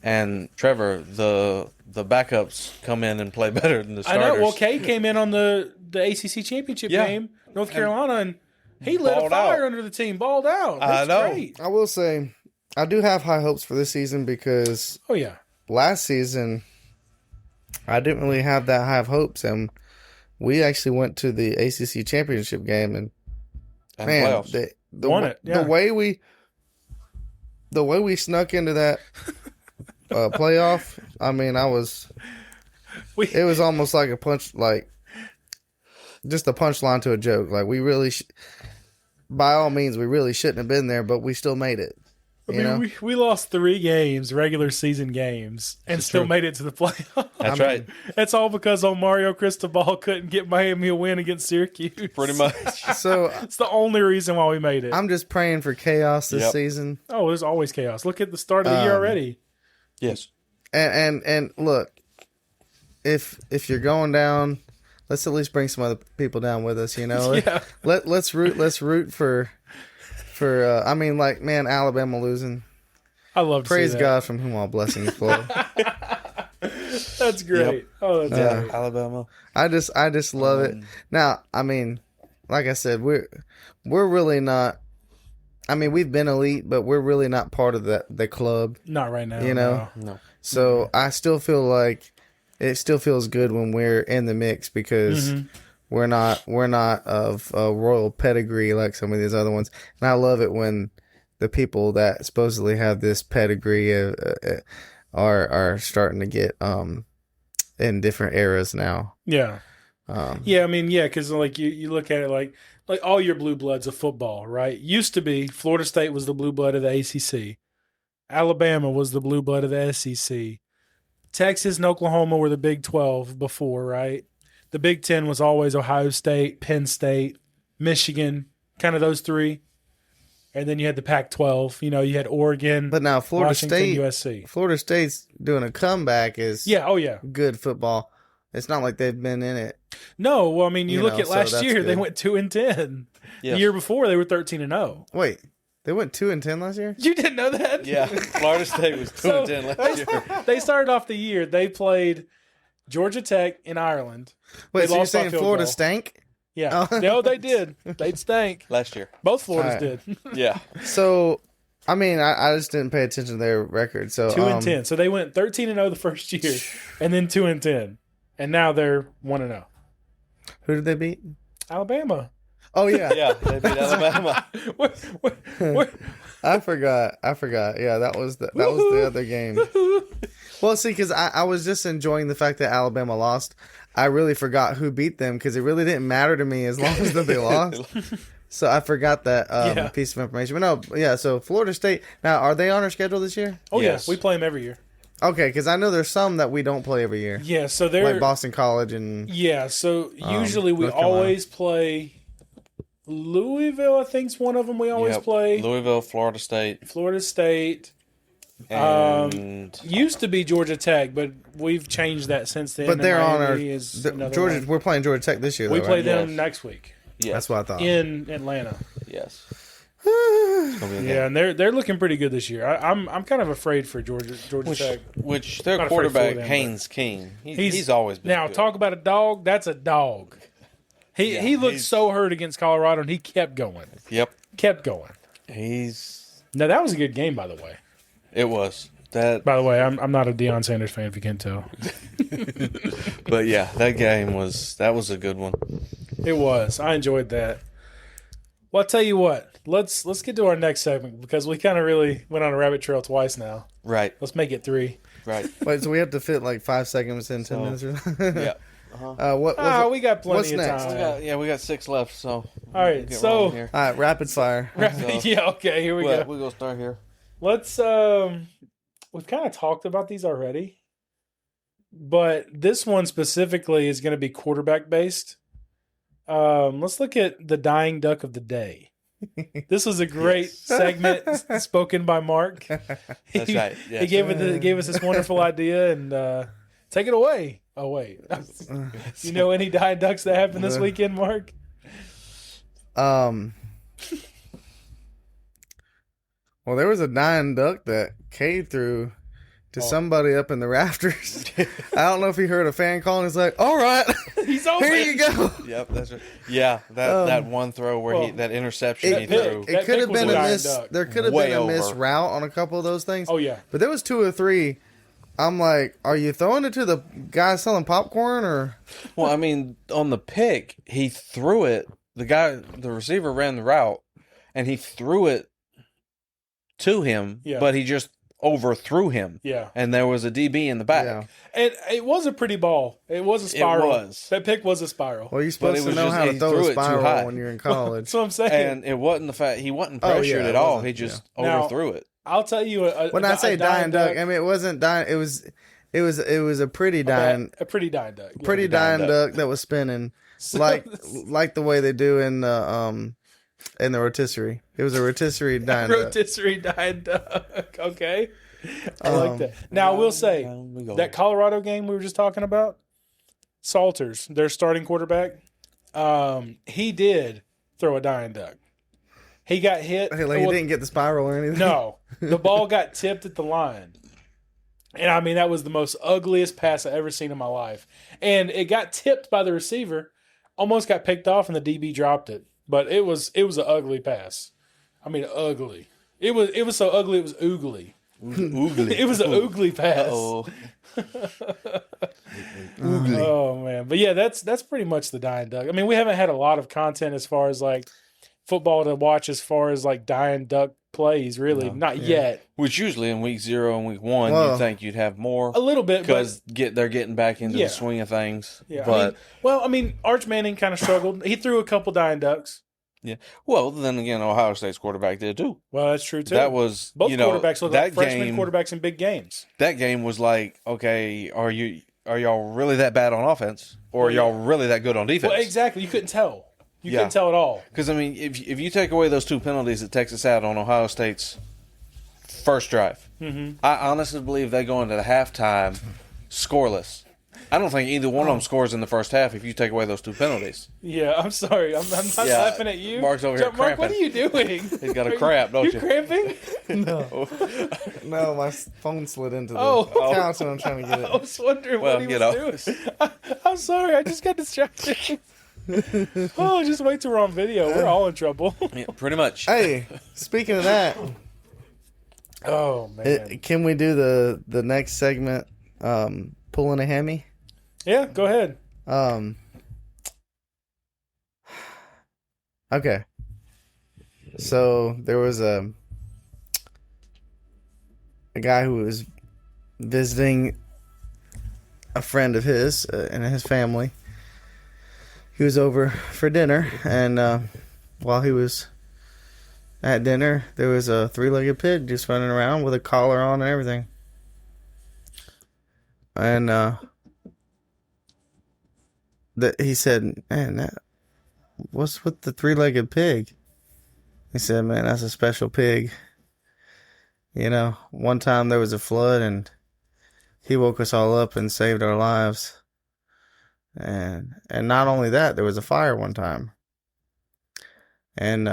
and Trevor. The backups come in and play better than the I starters. know. Well, Cade came in on the ACC championship game, North Carolina, and he lit a Balled fire out. under the team. Balled out. That's I know. great. I will say, I do have high hopes for this season because Oh yeah. last season I didn't really have that high of hopes, and we actually went to the ACC championship game, and And man, playoffs. Won it, yeah. the way we snuck into that playoff. I mean, it was almost like just a punchline to a joke. Like we really, by all means, we really shouldn't have been there, but we still made it. I mean, we lost 3 games, regular season games, and still made it to the playoffs. That's right. That's all because old Mario Cristobal couldn't get Miami a win against Syracuse. Pretty much. So It's the only reason why we made it. I'm just praying for chaos this Yep. season. Oh, there's always chaos. Look at the start of the year already. Yes. And look, if you're going down, let's at least bring some other people down with us. You know, Yeah. let's root for. I mean, like, man, Alabama losing. I love to Praise see that. God from whom all blessings flow. That's great. Yep. Oh, that's Yeah. great. Alabama. I just love it. Now, I mean, like I said, we're really not. I mean, we've been elite, but we're really not part of the club. Not right now. You know? No. So I still feel like it still feels good when we're in the mix because we're not of a royal pedigree like some of these other ones. And I love it when the people that supposedly have this pedigree are starting to get in different eras now. Yeah. Yeah, I mean, yeah, because like you look at it like all your blue bloods of football, right? Used to be Florida State was the blue blood of the ACC. Alabama was the blue blood of the SEC. Texas and Oklahoma were the Big 12 before, right? The Big 10 was always Ohio State, Penn State, Michigan, kind of those 3. And then you had the Pac-12. You know, you had Oregon, But now Florida Washington, State, USC. Florida State's doing a comeback is Yeah, oh yeah. good football. It's not like they've been in it. No, well, I mean, you look at so last that's year, they good. went 2-10. Yes. The year before, they were 13-0. Wait, they went 2-10 last year? You didn't know that? Yeah. Florida State was 2-10 last year. They started off the year. They played Georgia Tech in Ireland. Wait, They so you're lost by saying field Florida goal. stank? Yeah. Oh. No, they did. They stank. Last year. Both Floridas All right. did. Yeah. So, I mean, I just didn't pay attention to their record. So 2-10. So they went 13-0 the first year, and then 2-10, and now they're 1-0. Who did they beat? Alabama. Oh yeah, Yeah. They beat Alabama. What? I forgot. Yeah, that was the other game. Well, see, because I was just enjoying the fact that Alabama lost. I really forgot who beat them because it really didn't matter to me as long as that they lost. So I forgot that piece of information. But no, yeah. So Florida State. Now, are they on our schedule this year? Oh Yes. yeah, we play them every year. Okay, because I know there's some that we don't play every year, Yeah, so they're like Boston College and yeah. So usually we North Carolina. always play Louisville. I think's one of them. We always Yep. play Louisville, Florida State, Florida State. and Used to be Georgia Tech, but we've changed that since then. but they're and on our Miami is another Georgia. one. We're playing Georgia Tech this year. We though, play right? them Yes. next week yes, That's what I thought. in Atlanta. yes. gonna be a Yeah, game. and they're looking pretty good this year. I'm kind of afraid for Georgia Tech. Which their Not afraid quarterback for them, Haynes King, he's always been now good. talk about a dog. That's a dog. He looked so hurt against Colorado, and he kept going. Yep, Kept going. he's. Now that was a good game, by the way. It was that, By the way, I'm not a Deion Sanders fan, if you can't tell. but yeah, that game was a good one. It was. I enjoyed that. Well, I'll tell you what. Let's get to our next segment because we kind of really went on a rabbit trail twice now. Right, Let's make it 3. right. Wait, so we have to fit like 5 seconds in 10 minutes? Or Yeah. what We got plenty what's of next? time. We got 6 left. So All right, get so- rolling here. All right, rapid fire. Yeah, okay, here we go. We're gonna start here. Let's we've kind of talked about these already. But this one specifically is going to be quarterback based. Let's look at the dying duck of the day. This was a great segment spoken by Mark. That's right. Yes. He gave us this wonderful idea and take it away. Oh wait, you know any dying ducks that happened this weekend, Mark? Well, there was a dying duck that Cade threw to somebody up in the rafters. I don't know if he heard a fan call and he's like, "All right, He's open. here you go." Yep, that's right. Yeah, that one throw where that interception he threw. That It could have pick was been a a dying miss. duck. There could have Way been a miss over. route on a couple of those things. Oh yeah. But there was 2 or 3. I'm like, are you throwing it to the guy selling popcorn or? Well, I mean, on the pick, he threw it. The receiver ran the route, and he threw it to him, Yeah. but he just overthrew him. Yeah. And there was a DB in the back. Yeah. And it was a pretty ball. It was a spiral. was. That pick was a spiral. Well, you're But supposed it to was know just- how to he throw threw a it too spiral high. when you're in college. That's what I'm saying. And it wasn't the fact he wasn't Oh, pressured yeah, at it all. wasn't, He just yeah. overthrew it. I'll tell you When I say dying duck, I mean it wasn't dying. It was a pretty dying, a pretty dying duck. Yeah. pretty dying dying duck that was spinning So- like the way they do in the rotisserie. It was a rotisserie dying duck. rotisserie dying duck. Okay. I like that. Now I will say Down we go. that Colorado game we were just talking about, Salters, their starting quarterback, he did throw a dying duck. He got hit. Hey, like he didn't get the spiral or anything. No, the ball got tipped at the line. And I mean, that was the most ugliest pass I've ever seen in my life. And it got tipped by the receiver, almost got picked off, and the DB dropped it. But it was an ugly pass. I mean, ugly. It was so ugly it was oogly. Oogly. It was an oogly pass. Oh, Oh man, but yeah, that's pretty much the dying duck. I mean, we haven't had a lot of content as far as like football to watch as far as like dying duck plays. Really, not yet. which usually in week 0 and week 1 Well, you'd think you'd have more A little bit, but because they're getting back into Yeah. the swing of things. yeah. But I mean, Arch Manning kind of struggled. He threw a couple dying ducks. yeah, well then again, Ohio State's quarterback did too. Well, that's true too. That was both quarterbacks look like that freshman game. quarterbacks in big games. That game was like, okay, are y'all really that bad on offense, or are y'all really that good on defense? Well, exactly. You couldn't tell. You Yeah. couldn't tell at all. Because I mean, if you take away those 2 penalties that Texas had on Ohio State's first drive, I honestly believe they go into the halftime scoreless. I don't think either one of them scores in the first half if you take away those 2 penalties. Yeah, I'm sorry. I'm not Yeah, laughing at you. Mark's over here Mark, what are cramping. you doing? He's got a cramp, don't you you? cramping? No, my phone slid into the Oh. couch and I'm trying to get I it. was wondering Well, what he you was know. doing. I'm sorry. I just got distracted. Oh, just wait till we're on video. We're all in trouble. Yeah, pretty much. Hey, speaking of that, Oh man. can we do the next segment, pulling a hammy? Yeah, go ahead. Okay. So there was a guy who was visiting a friend of his and his family. He was over for dinner, and while he was at dinner, there was a 3-legged pig just running around with a collar on and everything. And he said, "Man, what's with the 3-legged pig?" He said, "Man, that's a special pig. You know, one time there was a flood and he woke us all up and saved our lives. And not only that, there was a fire one time. And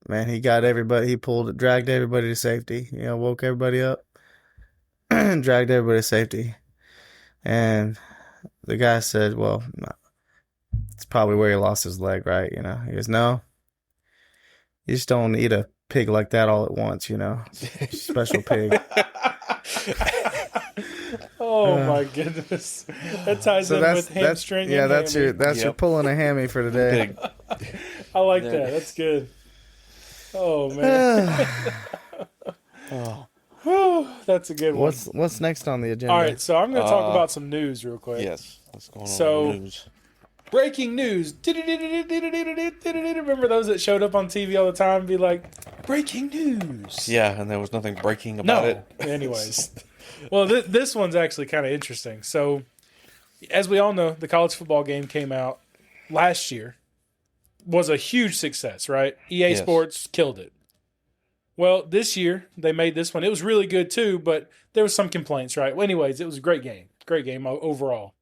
man, he got everybody. He dragged everybody to safety. Woke everybody up, dragged everybody to safety, and the guy said, "Well, no, it's probably where he lost his leg, right?" He goes, "No, you just don't eat a pig like that all at once, special pig." Oh my goodness, that ties in with hamstring. Yeah, and that's hammy. your pulling a hammy for today. I like that. That's good. Oh man. Oh, that's a good one. What's next on the agenda? All right, so I'm going to talk about some news real quick. Yes, what's going on So- with the news? Breaking news. Remember those that showed up on TV all the time and be like, breaking news. Yeah, and there was nothing breaking about No. it. Anyways. Well, this one's actually kind of interesting. So, as we all know, the college football game came out last year. Was a huge success, right? EA Yes. Sports killed it. Well, this year, they made this one. It was really good, too, but there was some complaints, right? Well, anyways, it was a great game. Great game overall.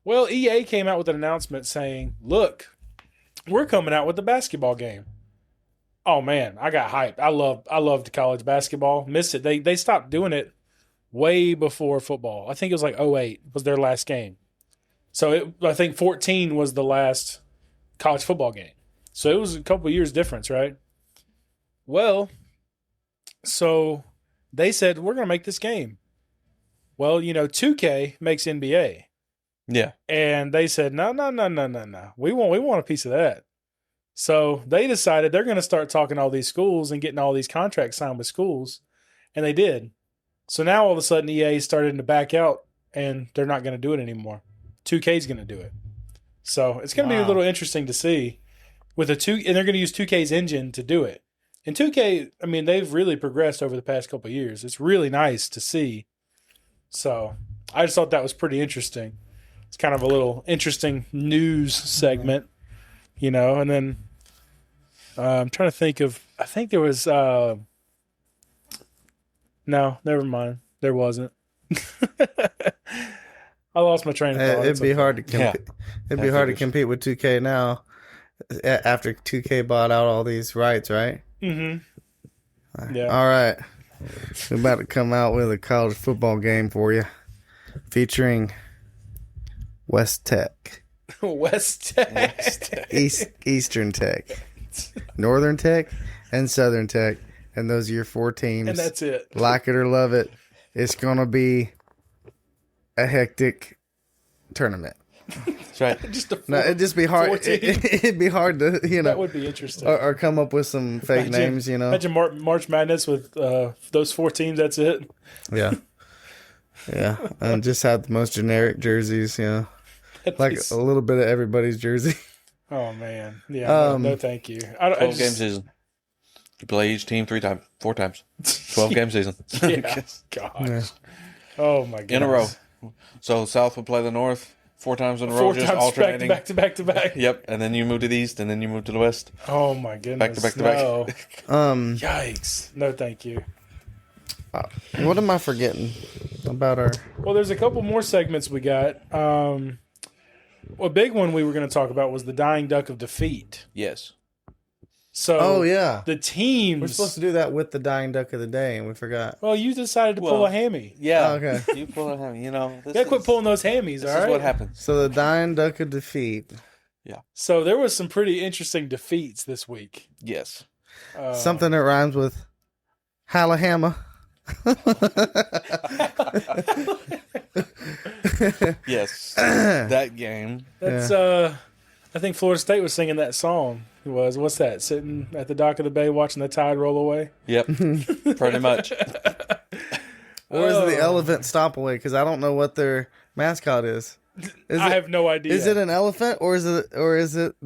Well, EA came out with an announcement saying, look, we're coming out with the basketball game. Oh, man, I got hyped. I loved college basketball. Missed it. They stopped doing it way before football. I think it was like 2008 was their last game. So I think 2014 was the last college football game. So it was a couple of years difference, right? Well, so they said, we're going to make this game. Well, 2K makes NBA. Yeah. And they said, no. We want a piece of that. So they decided they're going to start talking to all these schools and getting all these contracts signed with schools. And they did. So now all of a sudden EA started to back out and they're not going to do it anymore. 2K's going to do it. So it's going to be a little interesting to see and they're going to use 2K's engine to do it. And 2K, I mean, they've really progressed over the past couple of years. It's really nice to see. So I just thought that was pretty interesting. It's kind of a little interesting news segment, and then I'm trying to think of, I think there was, no, never mind. There wasn't. I lost my train of thought. It'd be hard to compete. Yeah. It'd be hard to compete with 2K now after 2K bought out all these rights, right? Mm-hmm. Yeah. All right. We're about to come out with a college football game for you featuring West Tech, West Tech. Eastern Tech, Northern Tech, and Southern Tech. And those are your four teams. And that's it. Like it or love it, it's going to be a hectic tournament. That's right. It'd just be hard. It'd be hard to, That would be interesting. or come up with some fake names, Imagine March Madness with those 4 teams. That's it. Yeah. Yeah. And just have the most generic jerseys, like a little bit of everybody's jersey. Oh man. Yeah. No, thank you. 12 game season. You play each team 4 times. 12 game season. Yeah. Gosh. Yeah. Oh my god. In a row. So South would play the North 4 times in a row, 4 just times alternating. back to back. Yep, and then you move to the East, and then you move to the West. Oh my goodness. Back to back. Yikes. No, thank you. What am I forgetting about our? Well, there's a couple more segments we got. A big one we were going to talk about was the dying duck of defeat. Yes. So, Oh yeah, the teams. we're supposed to do that with the dying duck of the day, and we forgot. Well, you decided to pull a hammy. Yeah. Oh, okay. You pull a hammy. You Gotta quit pulling those hammies, This all is right? what happens. So the dying duck of defeat. So there was some pretty interesting defeats this week. Yes. Something that rhymes with Hallahama. Yes. That game. That's I think Florida State was singing that song. It was, what's that? Sitting at the dock of the bay watching the tide roll away? Yep. Pretty much. Or is it the elephant stop away? Because I don't know what their mascot is. I have no idea. Is it an elephant or is it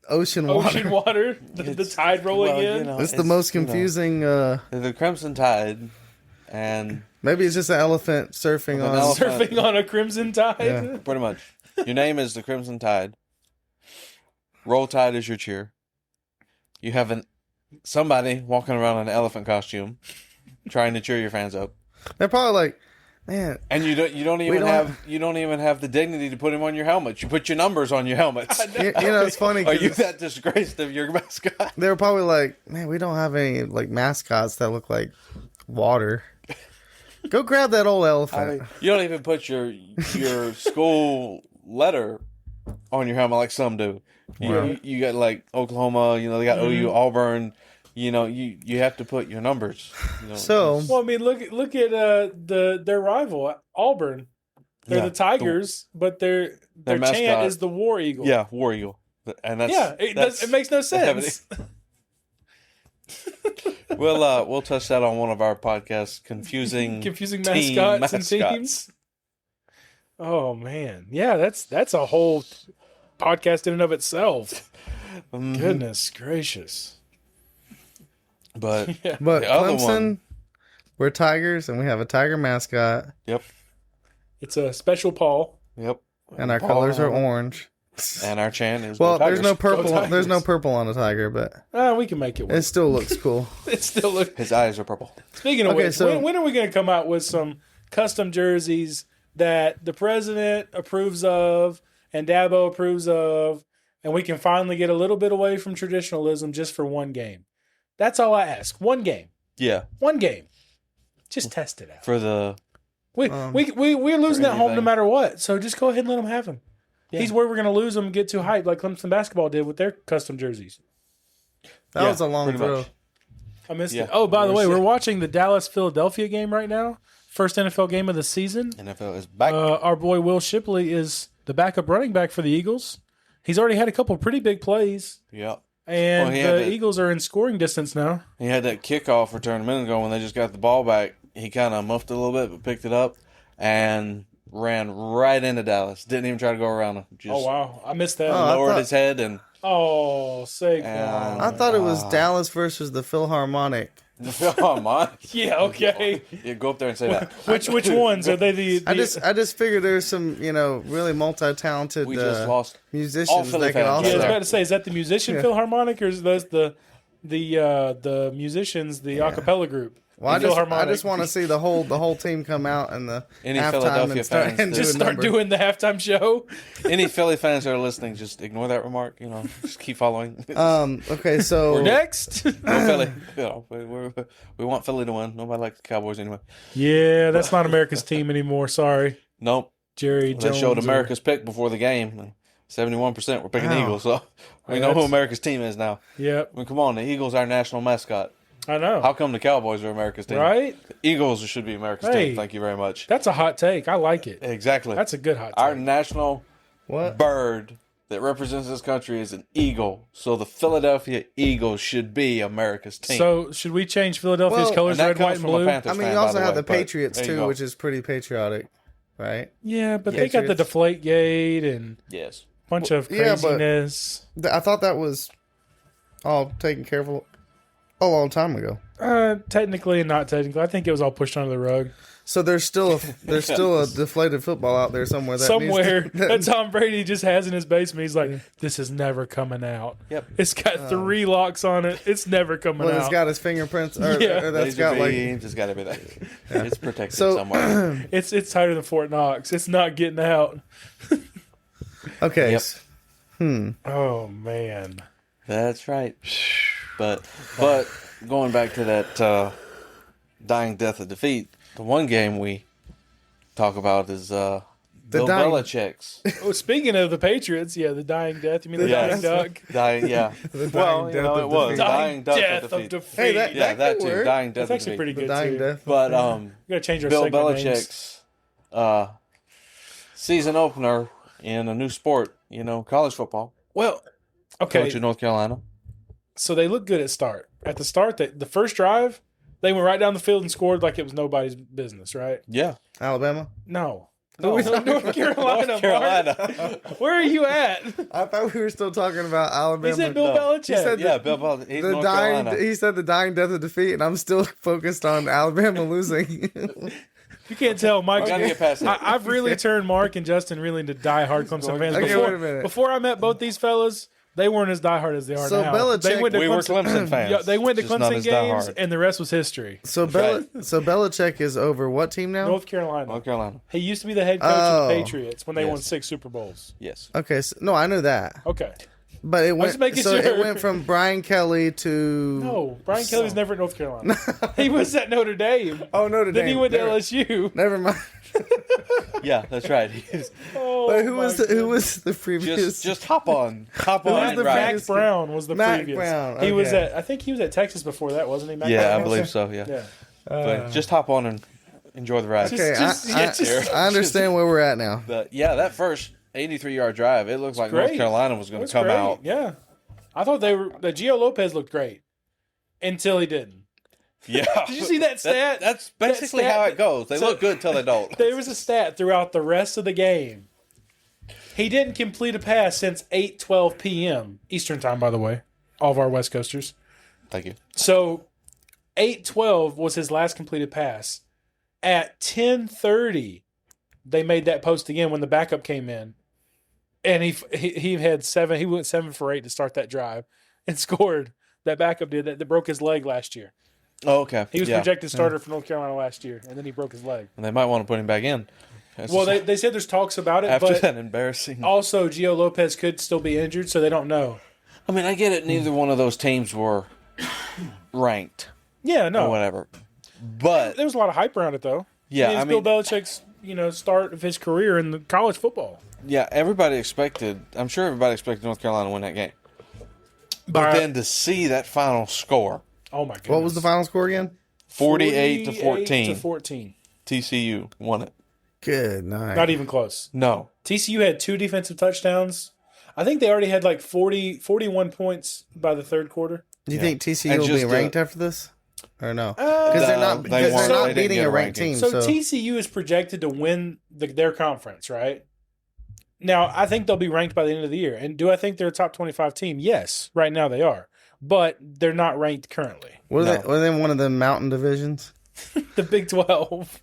ocean water? Ocean water? The tide rolling in? It's the most confusing. The Crimson Tide, and Maybe it's just an elephant surfing on. Surfing on a crimson tide? Yeah. pretty much, your name is the Crimson Tide. Roll Tide is your cheer. You have somebody walking around in an elephant costume, trying to cheer your fans up. They're probably like, Man, And you don't even have the dignity to put him on your helmet. You put your numbers on your helmets. you know, it's funny. Are you that disgraced of your mascot? They were probably like, man, we don't have any like mascots that look like water. Go grab that old elephant. You don't even put your school letter on your helmet like some do. You got like Oklahoma, they got OU, Auburn. You have to put your numbers. So, well, I mean, look at their rival Auburn. They're the Tigers, but their mascot chant is the War Eagle. Yeah, War Eagle, and it makes no sense. We'll touch that on one of our podcasts. Confusing mascots and teams. Oh man, yeah, that's a whole podcast in and of itself. Goodness gracious. But but the other Clemson, one, we're Tigers, and we have a tiger mascot. Yep. It's a special paw. Yep. And our colors are orange. And our chant is there's no purple. Go Tigers. There's no purple on the tiger, but We can make it work. it still looks cool. It still looks. His eyes are purple. Speaking of which, so- when are we going to come out with some custom jerseys that the president approves of and Dabo approves of, and we can finally get a little bit away from traditionalism just for one game? That's all I ask. One game. Yeah. One game. Just test it out. For the We're losing at home no anything. matter what. So just go ahead and let them have him. Yeah. He's where we're going to lose them and get too hyped like Clemson basketball did with their custom jerseys. That was a long pretty throw. much. I missed Yeah. it. Oh, by the way, We're we're sick. watching the Dallas-Philadelphia game right now. First NFL game of the season. NFL is back. Our boy Will Shipley is the backup running back for the Eagles. He's already had a couple pretty big plays. Yeah. And Well, he had the that- Eagles are in scoring distance now. He had that kickoff return a minute ago when they just got the ball back. He kind of muffed it a little bit, but picked it up and ran right into Dallas. Didn't even try to go around him. Just Oh, wow. I missed that. I lowered thought- his head and Oh, Saquon. And- I thought it was Dallas versus the Philharmonic. oh my! Yeah, okay. You go up there and say that. Which ones? Are they the I just figured there's some really multi-talented We just lost all musicians Philly that could fans. Yeah, I was also. about to say, is that the musician Yeah. Philharmonic or is those the musicians, the a cappella group? Well, The I Philharmonic. just want to see the whole team come out and the Any halftime Philadelphia and start fans and that- do a Just start number. doing the halftime show. Any Philly fans that are listening, just ignore that remark. Just keep following. Okay, so Next. We're Philly. We want Philly to win. Nobody likes the Cowboys anyway. Yeah, that's not America's team anymore. Sorry, Nope. Jerry They Jones. showed America's pick before the game. 71% were picking the Wow. Eagles, so we know who That's- America's team is now. Yep, I mean, come on, the Eagles are our national mascot. I know. How come the Cowboys are America's team? Right? The Eagles should be America's Hey. team. Thank you very much. That's a hot take. I like it. Exactly. That's a good hot Our take. national what? bird that represents this country is an eagle. So the Philadelphia Eagles should be America's team. So, should we change Philadelphia's Well, colors and that red, comes white, and from a blue? Panthers I mean, fan, you by also the have way, the but Patriots there you too, go. which is pretty patriotic, right? Yeah, but they got the Patriots. Deflate Gate and Yes. bunch of yeah, but- craziness. I thought that was all taken care of a long time ago. Technically and not technically. I think it was all pushed under the rug. So there's still a deflated football out there somewhere. That Somewhere needs that Tom Brady just has in his basement. He's like, this is never coming out. Yep. It's got 3 locks on it. It's never coming well, out. it's got his fingerprints. Or, Yeah. or that's Laser got like. beam, just got to be there. It's protected So- somewhere. It's tighter than Fort Knox. It's not getting out. Okay. Yep. Oh man. That's right. But going back to that dying death of defeat, the one game we talk about is Bill dying- Belichick's Oh, speaking of the Patriots, yeah, the dying death. You mean the Yes. dying duck? dying. Yeah. Well, death you know, of it was defeat. dying death death of defeat. defeat. Hey, that- Yeah, that could too. work. Dying death That's of actually defeat. pretty The good dying too. death. But We gotta change our Bill segment names. Belichick's season opener in a new sport, college football. Well, Coach okay. in North Carolina. So they look good at start. At the start, the first drive, they went right down the field and scored like it was nobody's business, right? Yeah. Alabama. No. No. North Carolina. North Carolina. Mark. Where are you at? I thought we were still talking about Alabama. He said Bill No. Belichick. He said Yeah, Bill Belichick. He's the North dying. Carolina. He said the dying death of defeat, and I'm still focused on Alabama losing. You can't tell, Mike. We gotta get past that. I've really turned Mark and Justin really into diehard Clemson fans. Okay, wait a minute. Before I met both these fellas, They weren't as diehard as they are So now. Belichick- We were Clemson fans. Yeah, they went to just not Clemson as games, diehard. and the rest was history. So Right. so Belichick is over what team now? North Carolina. North Carolina. He used to be the head coach of the Oh. Patriots when they won Yes. 6 Super Bowls. Yes. Okay, so, no, I know that, Okay. but it just went. making So sure. it went from Brian Kelly to No, Brian Kelly was never at North Carolina. He was at Notre Dame. Oh, Notre Dame. Then he went to Never- LSU. Never mind. Yeah, that's right. He's- Oh, But who my was the previous? just hop on. Hop was on. the Right. Mac Brown was the Mac previous. Brown, He was okay. at. I think he was at Texas before that, wasn't he? Mac Yeah, Brown I believe was? so. Yeah. Yeah. But just hop on and enjoy the ride. Just- Okay, just- I understand where we're at now. But yeah, that first 83-yard drive, it looks like North great. Carolina was going It was to come great. out. Yeah, I thought the Gio Lopez looked great until he didn't. Yeah. Did you see that stat? That's basically stat- how it goes. They so- look good until they don't. There was a stat throughout the rest of the game. He didn't complete a pass since 8:12 p.m. Eastern time, by the way. All of our West Coasters. Thank you. So 8:12 was his last completed pass. At 10:30, they made that post again when the backup came in, and he had 7. He went 7 for 8 to start that drive and scored. That backup did that broke his leg last year. Oh, okay. He was yeah. projected starter for North Carolina last year, and then he broke his leg. And they might want to put him back in. That's Well, just- they said there's talks about it, after but that embarrassing. also Gio Lopez could still be injured, so they don't know. I mean, I get it. Neither one of those teams were ranked Yeah, or no. whatever. But There was a lot of hype around it, though. yeah, It's I mean, Bill Belichick's start of his career in the college football. yeah, everybody expected. I'm sure everybody expected North Carolina to win that game. But By- then to see that final score, Oh my goodness! What was the final score again? 48 to 48 14, to 14. TCU won it. Good night. Not even close. No, TCU had 2 defensive touchdowns. I think they already had like 41 points by the third quarter. Do you Yeah. think TCU And will be just, ranked after this, or no? Uh, Because they're No, not. they Because weren't. they're not They didn't beating get a a ranked ranking. team. So TCU is projected to win their conference, right? Now, I think they'll be ranked by the end of the year. And do I think they're a top 25 team? Yes. Right now they are. But they're not ranked currently. Were No. they? Were they in one of the mountain divisions? The Big 12.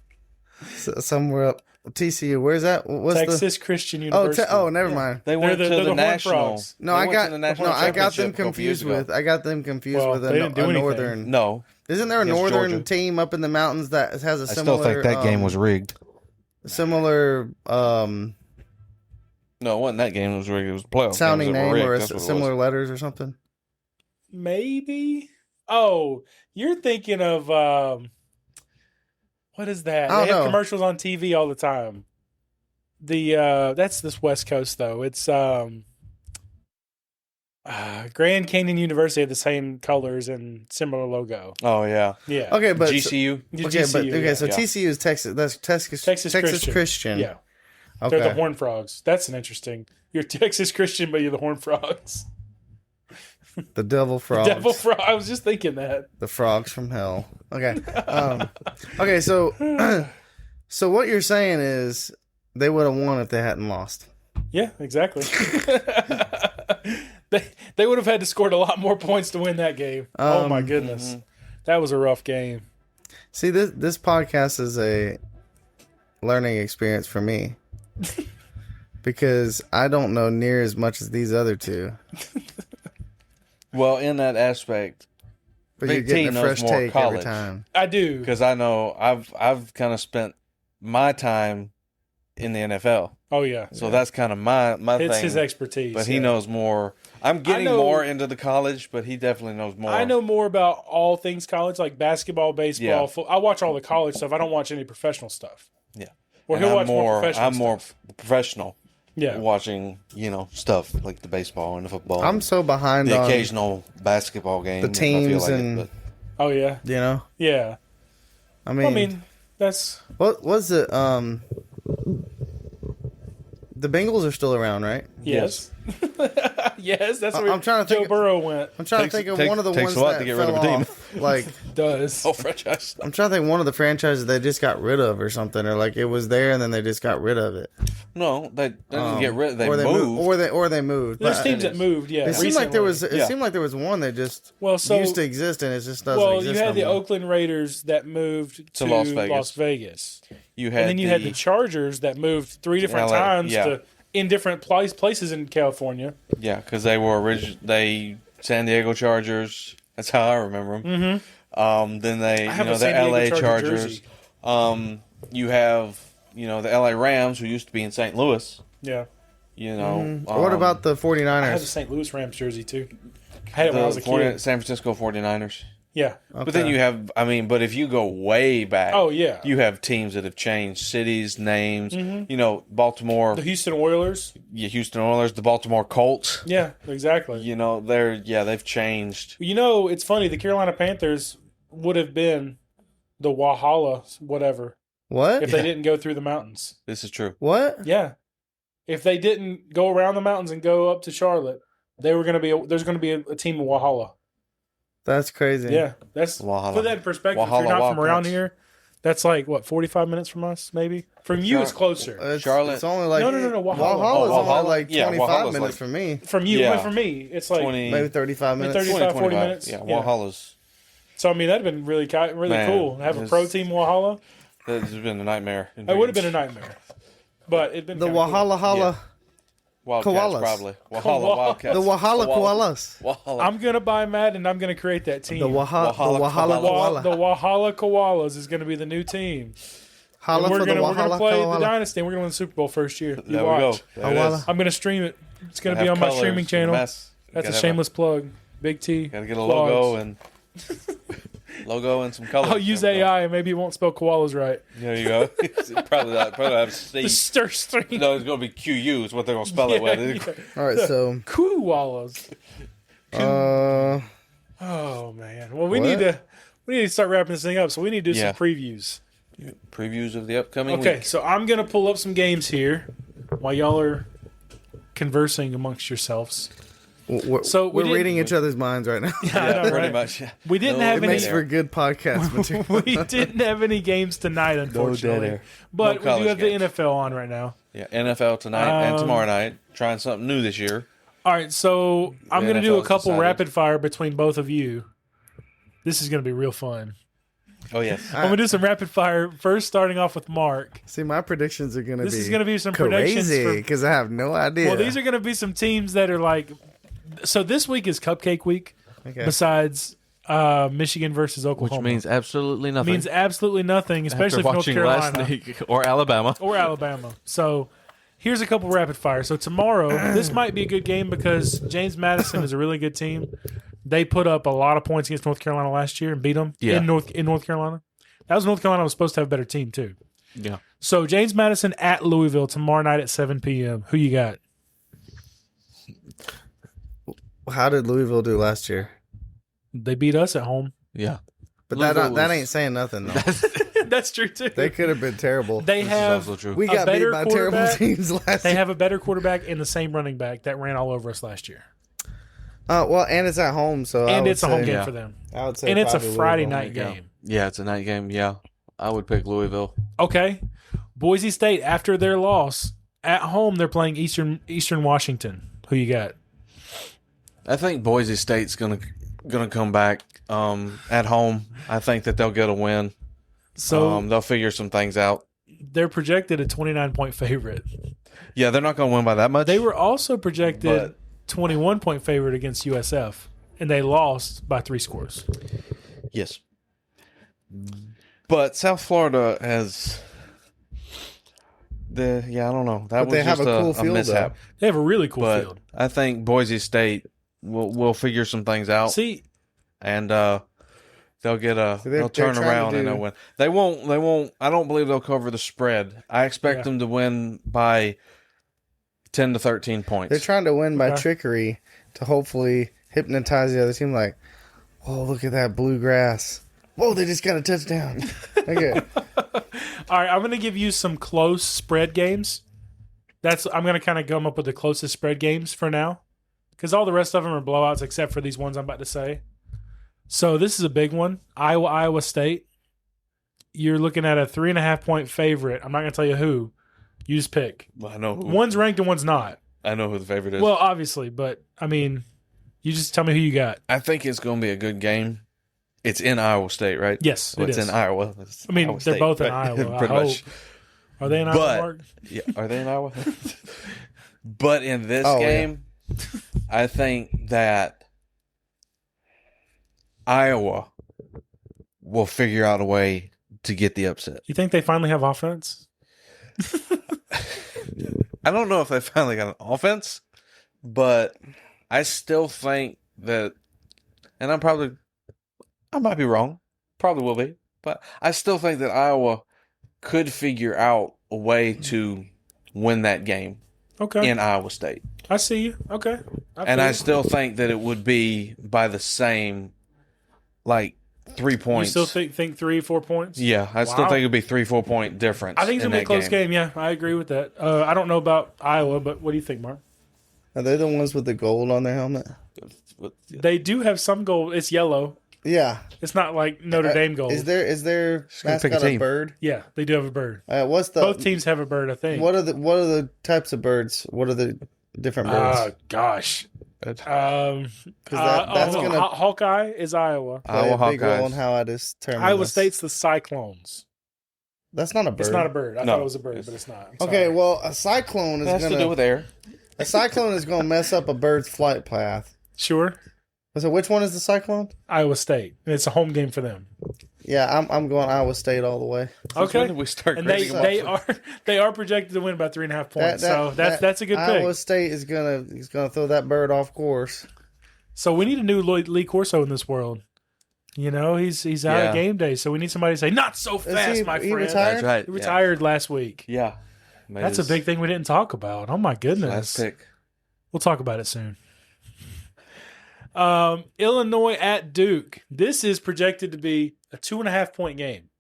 Somewhere up. TCU. Where's that? What's Texas Christian the? University. never mind. they They're went the- to they're the the Horned national. Frogs. No, they I went got to the national I got them championship a couple confused years ago. with. I got them confused Well, with they didn't do anything. northern. No, Isn't there a Against northern Georgia. team up in the mountains that has a I similar? still think that game was rigged. similar No, it wasn't that game. It was rigged. It was a playoff. sounding games that were name rigged. or That's what it similar was. letters or something. Maybe. Oh, you're thinking of what is that? I don't They have know. commercials on TV all the time. That's this West Coast though. It's Grand Canyon University have the same colors and similar logo. Oh yeah, Yeah. Okay, but GCU. The okay, but GCU, okay, yeah. so Yeah. TCU is Texas. That's Texas Christian. Christian. Yeah. Okay. They're the Horned Frogs. That's an interesting. You're Texas Christian, but you're the Horned Frogs. The Devil Frogs. Devil Frog. I was just thinking that. The frogs from hell. Okay. Okay. So, so what you're saying is they would have won if they hadn't lost. Yeah, exactly. they would have had to score a lot more points to win that game. Oh my goodness, that was a rough game. See, this podcast is a learning experience for me because I don't know near as much as these other two. Well, in that aspect, But Big you're getting T a knows fresh more take every college. time. I do. because I know I've kind of spent my time in the NFL, Oh yeah, so that's kind of my it's thing. his expertise. But he yeah. knows more. I'm getting know- more into the college, but he definitely knows more. I know more about all things college, like basketball, baseball. Yeah. I watch all the college stuff. I don't watch any professional stuff. Yeah. Or And he'll I'm watch more professional. I'm more stuff. professional. Yeah. Watching stuff like the baseball and the football. I'm so behind the on occasional basketball game. the if I feel teams like it, and- but Oh yeah. you know. Yeah. I mean, I mean, that's what was it? The Bengals are still around, right? yes. Yes, that's where I'm trying to Joe think- Burrow went. I'm trying Takes- to think of takes- one of the takes ones a lot that to get fell rid of a team. off. Like, Does. oh, franchise. I'm trying to think of one of the franchises they just got rid of or something, or like it was there and then they just got rid of it. No, they didn't get rid. They or moved. or they moved. There's But teams that moved. Yeah. it seemed like there was. recently. It Yeah. seemed like there was one that just Well, so used to exist and it just doesn't well, exist. you had no the more. Oakland Raiders that moved to Las Vegas. Vegas. You had And then you had the Chargers that moved 3 different LA, times yeah. to in different places in California. Yeah, because they were San Diego Chargers. That's how I remember them. Mm-hmm. Then they, I have a the San Diego LA Charger Chargers. jersey. You have, the LA Rams, who used to be in St. Louis. Yeah. What about the 49ers? I have the St. Louis Rams jersey, too. I had it when I was a kid. San Francisco 49ers. Yeah. Okay. But then you have, but if you go way back, Oh, yeah. you have teams that have changed cities, names. Baltimore, The Houston Oilers. Houston Oilers, the Baltimore Colts. Yeah, exactly. They've changed. It's funny. The Carolina Panthers would have been the Walhalla whatever What? if they didn't go through the mountains. This is true. What? Yeah. If they didn't go around the mountains and go up to Charlotte, there's going to be a team of Walhalla. That's crazy. Yeah, that's Walhalla. put that in perspective. Walhalla if you're not from around Wildcats. here, that's like 45 minutes from us, maybe. From you, it's closer. Charlotte. It's only like No. Walhalla. Walhalla's Walhalla? only like Yeah, 25 Walhalla's minutes like- from me. From you, Yeah. but for me, it's like 20, Maybe 35 minutes. 35, 40 25. minutes. Yeah, Yeah. Walhalla's. So I mean, that'd have been really Man, cool to have a it's- pro team Walhalla. That's been a nightmare. It would have been a nightmare, but it'd been The kinda cool. Walhalla Holla. Wildcats, Koalas. probably. Koalas. Wildcats. The Walhalla Koalas. Walhalla. I'm gonna buy Madden and I'm gonna create that team. The Walhalla Walhalla Koala. The Walhalla Koalas is gonna be the new team. Holla And for the we're gonna Walhalla play the Koala. Dynasty. And we're gonna win the Super Bowl first year. You There we go. watch. There it Koala. is. I'm gonna stream it. It's gonna Have be on my colors, streaming channel. mess. That's a Gotta have shameless plug. Big T. Gotta get a Plugs. logo and some colors. I'll use AI and maybe it won't spell koalas right. There you go. Probably not. Probably have C. The stir stream. No, it's gonna be QU. Is what they're gonna spell it with. All right, so Koalas. uh, Oh man. Well, we What? need to start wrapping this thing up. So we need to do Yeah. some previews. Previews of the upcoming Okay, week. so I'm gonna pull up some games here while y'all are conversing amongst yourselves. we're, So we we're didn't- reading each other's minds right now. I know, Yeah, pretty right? much. Yeah. We didn't No, have It any. makes for good podcast material. We didn't have any games tonight, unfortunately. air. But No we do college have games. the NFL on right now. Yeah, NFL tonight and tomorrow night. Trying something new this year. All right, so I'm The going to do a NFL's couple decided. rapid fire between both of you. This is going to be real fun. Oh yes. I'm going to do some rapid fire. First, starting off with Mark. See, my predictions are going to be This is going to be some predictions. crazy For, because I have no idea. well, these are going to be some teams that are like. So this week is Cupcake Week. Okay. Besides Michigan versus Oklahoma, Which means absolutely nothing. means absolutely nothing, especially After for North watching Carolina. last week or Alabama. Or Alabama. So here's a couple rapid fire. So tomorrow, this might be a good game because James Madison is a really good team. They put up a lot of points against North Carolina last year and beat them Yeah. in North Carolina. That was North Carolina was supposed to have a better team too. Yeah. So James Madison at Louisville tomorrow night at 7 p.m. Who you got? How did Louisville do last year? They beat us at home. Yeah. But Louisville that was- ain't saying nothing though. That's true too. They could have been terrible. They This have is also true. We a got beat better by terrible quarterback. teams last they year. have a better quarterback and the same running back that ran all over us last year. Well, and it's at home, so I And would it's a home say- game Yeah. for them. I would say And it's a probably Friday Louisville. night game. Yeah, it's a night game. Yeah. I would pick Louisville. Okay. Boise State, after their loss, at home they're playing Eastern Washington. Who you got? I think Boise State's gonna come back at home. I think that they'll get a win. So They'll figure some things out. they're projected a 29-point favorite. Yeah, they're not gonna win by that much. They were also projected But- 21-point favorite against USF, and they lost by 3 scores. Yes. But South Florida has I don't know. That But was they have just a cool a field, mishap. They have a really cool But field. I think Boise State will figure some things out, See, and they'll get So they're they'll turn trying to around and do- they'll win. They won't. I don't believe they'll cover the spread. I expect Yeah. them to win by 10 to 13 points. They're trying to win by Okay. trickery to hopefully hypnotize the other team. Like, whoa, look at that blue grass. Whoa, they just got a touchdown. Okay. all right, I'm going to give you some close spread games. I'm going to kind of come up with the closest spread games for now, because all the rest of them are blowouts except for these ones I'm about to say. So this is a big one. Iowa State. You're looking at a 3.5-point favorite. I'm not going to tell you who. You just pick. I know who. One's ranked and one's not. I know who the favorite is. Well, obviously, but I mean, you just tell me who you got. I think it's going to be a good game. It's in Iowa State, right? Yes, Well, it it's is. in Iowa. It's I mean, Iowa they're State, both in but- Iowa. I pretty hope. much. Are they in Iowa, But- Mark? Yeah, are they in Iowa? But in this game, I think that Iowa will figure out a way to get the upset. You think they finally have offense? I don't know if they finally got an offense, but I still think that, and I might be wrong, probably will be, but I still think that Iowa could figure out a way to win that game in Iowa State. I see you. Okay. I still think that it would be by the same, 3 points. You still think 3, 4 points? Yeah, I still think it would be 3-4 point difference. I think it's going to be a close game. Yeah, I agree with that. I don't know about Iowa, but what do you think, Mark? Are they the ones with the gold on their helmet? They do have some gold. It's yellow. Yeah. It's not like Notre Dame gold. Is their mascot a bird? Yeah, they do have a bird. Both teams have a bird, I think. What are the types of birds? What are the different birds? Oh gosh. That's gonna Hawkeye is Iowa. Iowa a big role in how I determine Iowa this. State's the Cyclones. That's not a bird. It's not a bird. I thought it was a bird, but it's not. Okay, well, a cyclone is has to do with air. A cyclone is going to mess up a bird's flight path. Sure. So which one is the cyclone? Iowa State. It's a home game for them. Yeah, I'm going Iowa State all the way. Okay. When did we start and they are projected to win by 3.5 points. So that's a good pick. Iowa State is gonna throw that bird off course. So we need a new Lee Corso in this world. You know, he's out of game day, so we need somebody to say, "Not so fast, my friend." He retired? That's right. He retired last week. Yeah. That's a big thing we didn't talk about. Oh my goodness. Last pick. We'll talk about it soon. Illinois at Duke. This is projected to be a 2.5 point game.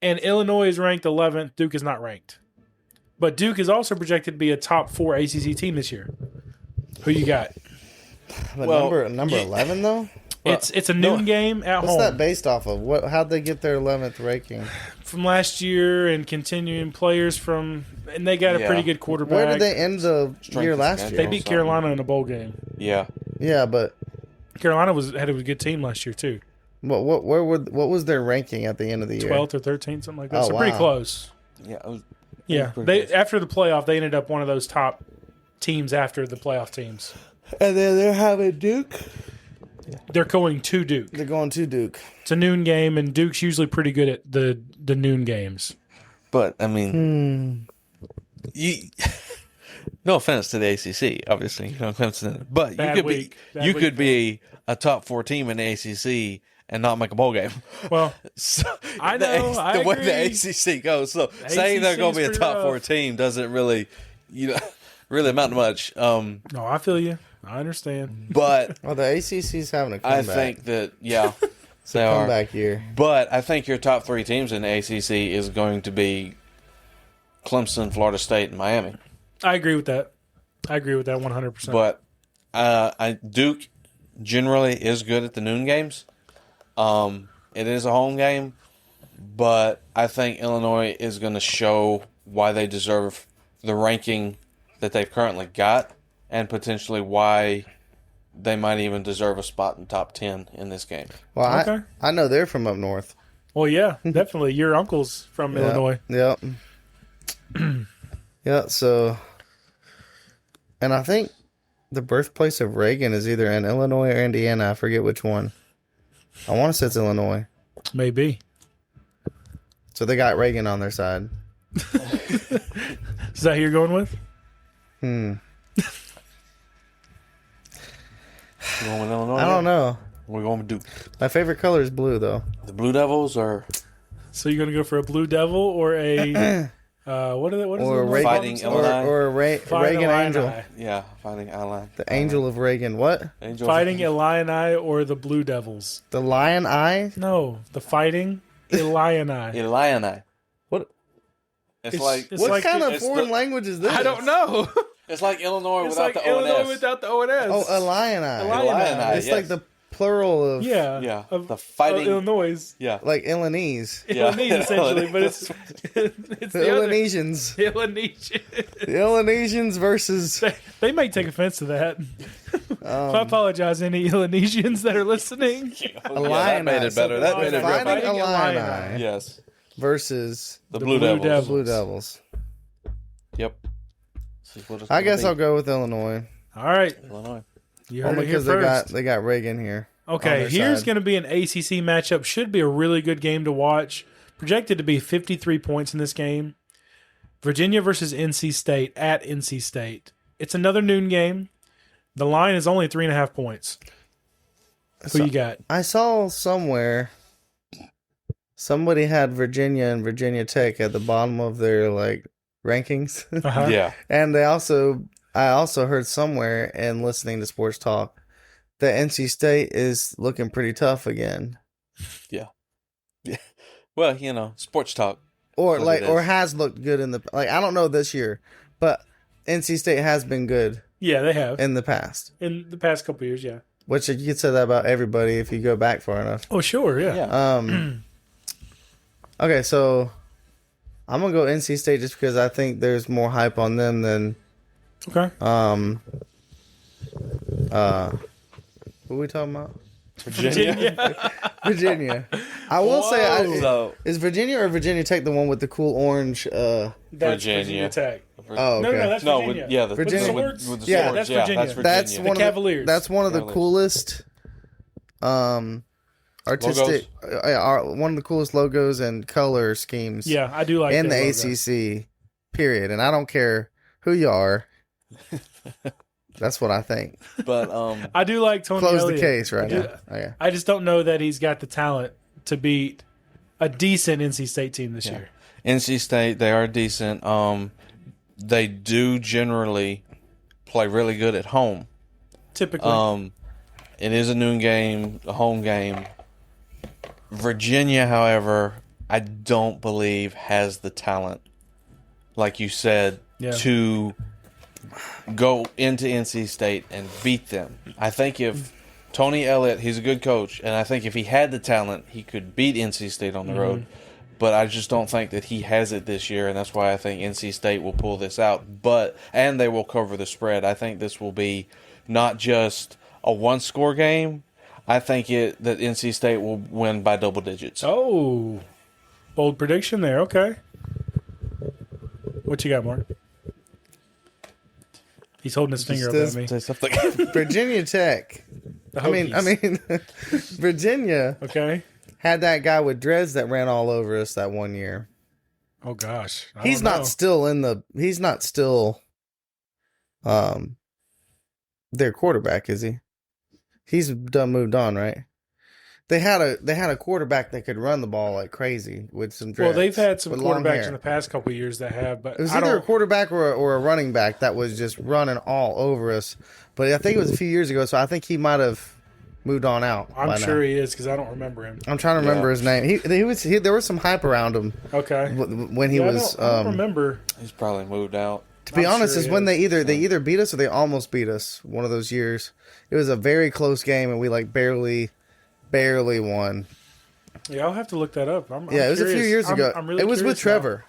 And Illinois is ranked 11th. Duke is not ranked. But Duke is also projected to be a top 4 ACC team this year. Who you got? Number 11 though? It's a noon game at home. What's that based off of? How'd they get their 11th ranking? From last year and continuing players and they got a pretty good quarterback. Where did they end the year last year? They beat Carolina in a bowl game. Yeah. Yeah, but Carolina had a good team last year too. What was their ranking at the end of the year? 12th or 13th, something like that. So pretty close. Yeah. After the playoff, they ended up one of those top teams after the playoff teams. And then they're having Duke. They're going to Duke. They're going to Duke. It's a noon game, and Duke's usually pretty good at the noon games. But I mean, no offense to the ACC, obviously, Clemson, but you could be a top 4 team in the ACC and not make a bowl game. Well, so I know the way the ACC goes. So saying they're going to be a top 4 team doesn't really, really amount to much. No, I feel you. I understand. But the ACC's having a comeback. I think that it's a comeback year. But I think your top 3 teams in the ACC is going to be Clemson, Florida State, and Miami. I agree with that. 100%. But Duke generally is good at the noon games. It is a home game, but I think Illinois is going to show why they deserve the ranking that they've currently got, and potentially why they might even deserve a spot in top 10 in this game. Well, I know they're from up north. Well, yeah, definitely. Your uncle's from Illinois. Yep. Yeah, so... And I think the birthplace of Reagan is either in Illinois or Indiana. I forget which one. I want to say it's Illinois. Maybe. So they got Reagan on their side. Is that who you're going with? You going with Illinois? I don't know. We're going with Duke. My favorite color is blue, though. The Blue Devils are... So you're going to go for a Blue Devil or a... what is it? Fighting Illini. Or a Reagan Illini. Angel. Yeah, Fighting Illini. The Angel of Reagan. What? Fighting Illini or the Blue Devils? The Lion Eye? No, the Fighting Illini. Illini. What? It's like... What kind of foreign language is this? I don't know. It's like Illinois It's without like the Illinois O&S. without the O&S. Oh, Illini. Illini, It's like the plural of... Yeah. The Fighting... Illinois. Yeah. Like Illinois. Illinois, essentially, but it's the Illinoisians. The Illinoisians. The Illinoisians versus... They might take offense to that. I apologize, any Illinoisians that are listening. That made it better. That made it real Fighting better. Illini. Yes. Versus The Blue Devils. Blue Devils. Yep. I guess I'll go with Illinois. All right. Illinois. You heard Only it here because first. they got Reagan here. Okay, here's going to be an ACC matchup. Should be a really good game to watch. Projected to be 53 points in this game. Virginia versus NC State at NC State. It's another noon game. The line is only 3.5 points. Who you got? I saw somewhere somebody had Virginia and Virginia Tech at the bottom of their rankings. Uh-huh. Yeah. And I also heard somewhere in listening to sports talk that NC State is looking pretty tough again. Yeah. Well, sports talk. Or has looked good in the I don't know this year, but NC State has been good Yeah, they have. in the past. In the past couple of years, yeah. Which you could say that about everybody if you go back far enough. Oh, sure, yeah. Okay, so I'm gonna go NC State just because I think there's more hype on them than Okay. who are we talking about? Virginia. Virginia. I will say, So, is Virginia or Virginia Tech the one with the cool orange? That's Virginia. Virginia Tech. Oh, okay. No, that's Virginia. Virginia. With the Yeah, swords. that's Yeah, Virginia. that's Virginia. That's The one of Cavaliers. That's one of the Cavaliers. coolest, artistic, one of the coolest logos and color schemes. Yeah, I do like in the that logo. ACC. Period, and I don't care who you are. That's what I think. But I do like Tony Close Elliott. the case right Yeah. now. Oh, yeah. I just don't know that he's got the talent to beat a decent NC State team this year. NC State, they are decent. They do generally play really good at home. Typically. It is a noon game, a home game. Virginia, however, I don't believe has the talent, like you said, to go into NC State and beat them. I think if Tony Elliott, he's a good coach, and I think if he had the talent, he could beat NC State on the road. But I just don't think that he has it this year, and that's why I think NC State will pull this out. And they will cover the spread. I think this will be not just a one-score game. I think that NC State will win by double digits. Oh, bold prediction there. Okay. What you got, Mark? He's holding his finger up at me. Say something. Virginia Tech. The I mean, Virginia Okay. had that guy with dreads that ran all over us that one year. Oh gosh. He's not still their quarterback, is he? He's moved on, right? They had a quarterback that could run the ball like crazy with some dreads. Well, they've had some with long quarterbacks hair. in the past couple of years that have, but It was I either a don't. quarterback or a running back that was just running all over us. But I think it was a few years ago, so I think he might have moved on out. I'm sure he is because I don't remember him. I'm trying to remember his name. There was some hype around him Okay. when he Yeah, was. I don't remember. He's probably moved out. To be I'm honest, sure is he when is. they either beat us or they almost beat us. One of those years. It was a very close game, and we barely won. Yeah, I'll have to look that up. I'm It was a few curious. years ago. I'm really it was with curious now. Trevor.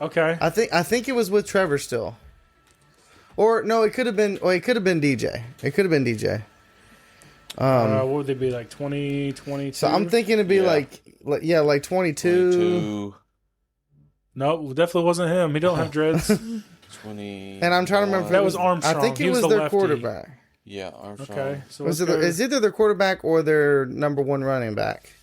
Okay. I think it was with Trevor still. Or no, it could have been. Well, it could have been DJ. It could have been DJ. What would they be like 2022? So I'm thinking it'd be like 22. 22, No, it definitely wasn't him. He don't have dreads. 20. And I'm trying to remember. If That it was Armstrong. I think He it was was the their lefty. quarterback. Yeah, Armstrong. Okay. So Was let's go. it's either their quarterback or their number one running back.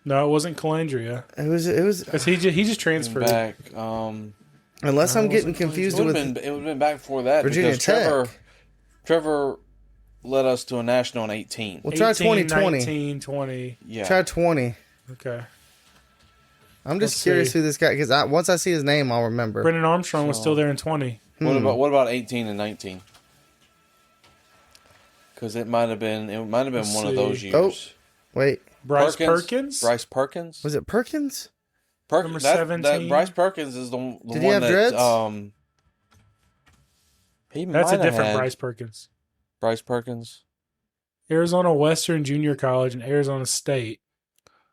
No, it wasn't Calandria. It was Because he just transferred. Back. unless I'm getting confused It would with have been back before that. Virginia because Tech. Trevor led us to a national in 18. Well, try 18, 2020. 19, 20. Yeah. Try 20. Okay. I'm just Let's curious see. who this guy because once I see his name, I'll remember. Brendan Armstrong was still there in 20. What about 18 and 19? Because it might have been Let's one of see. those years. Oh. Wait, Bryce Perkins? Bryce Perkins. was it Perkins? Number 17? Bryce Perkins is the Did he one have that dreads? he That's might a different have had Bryce Perkins. Bryce Perkins. Arizona Western Junior College and Arizona State.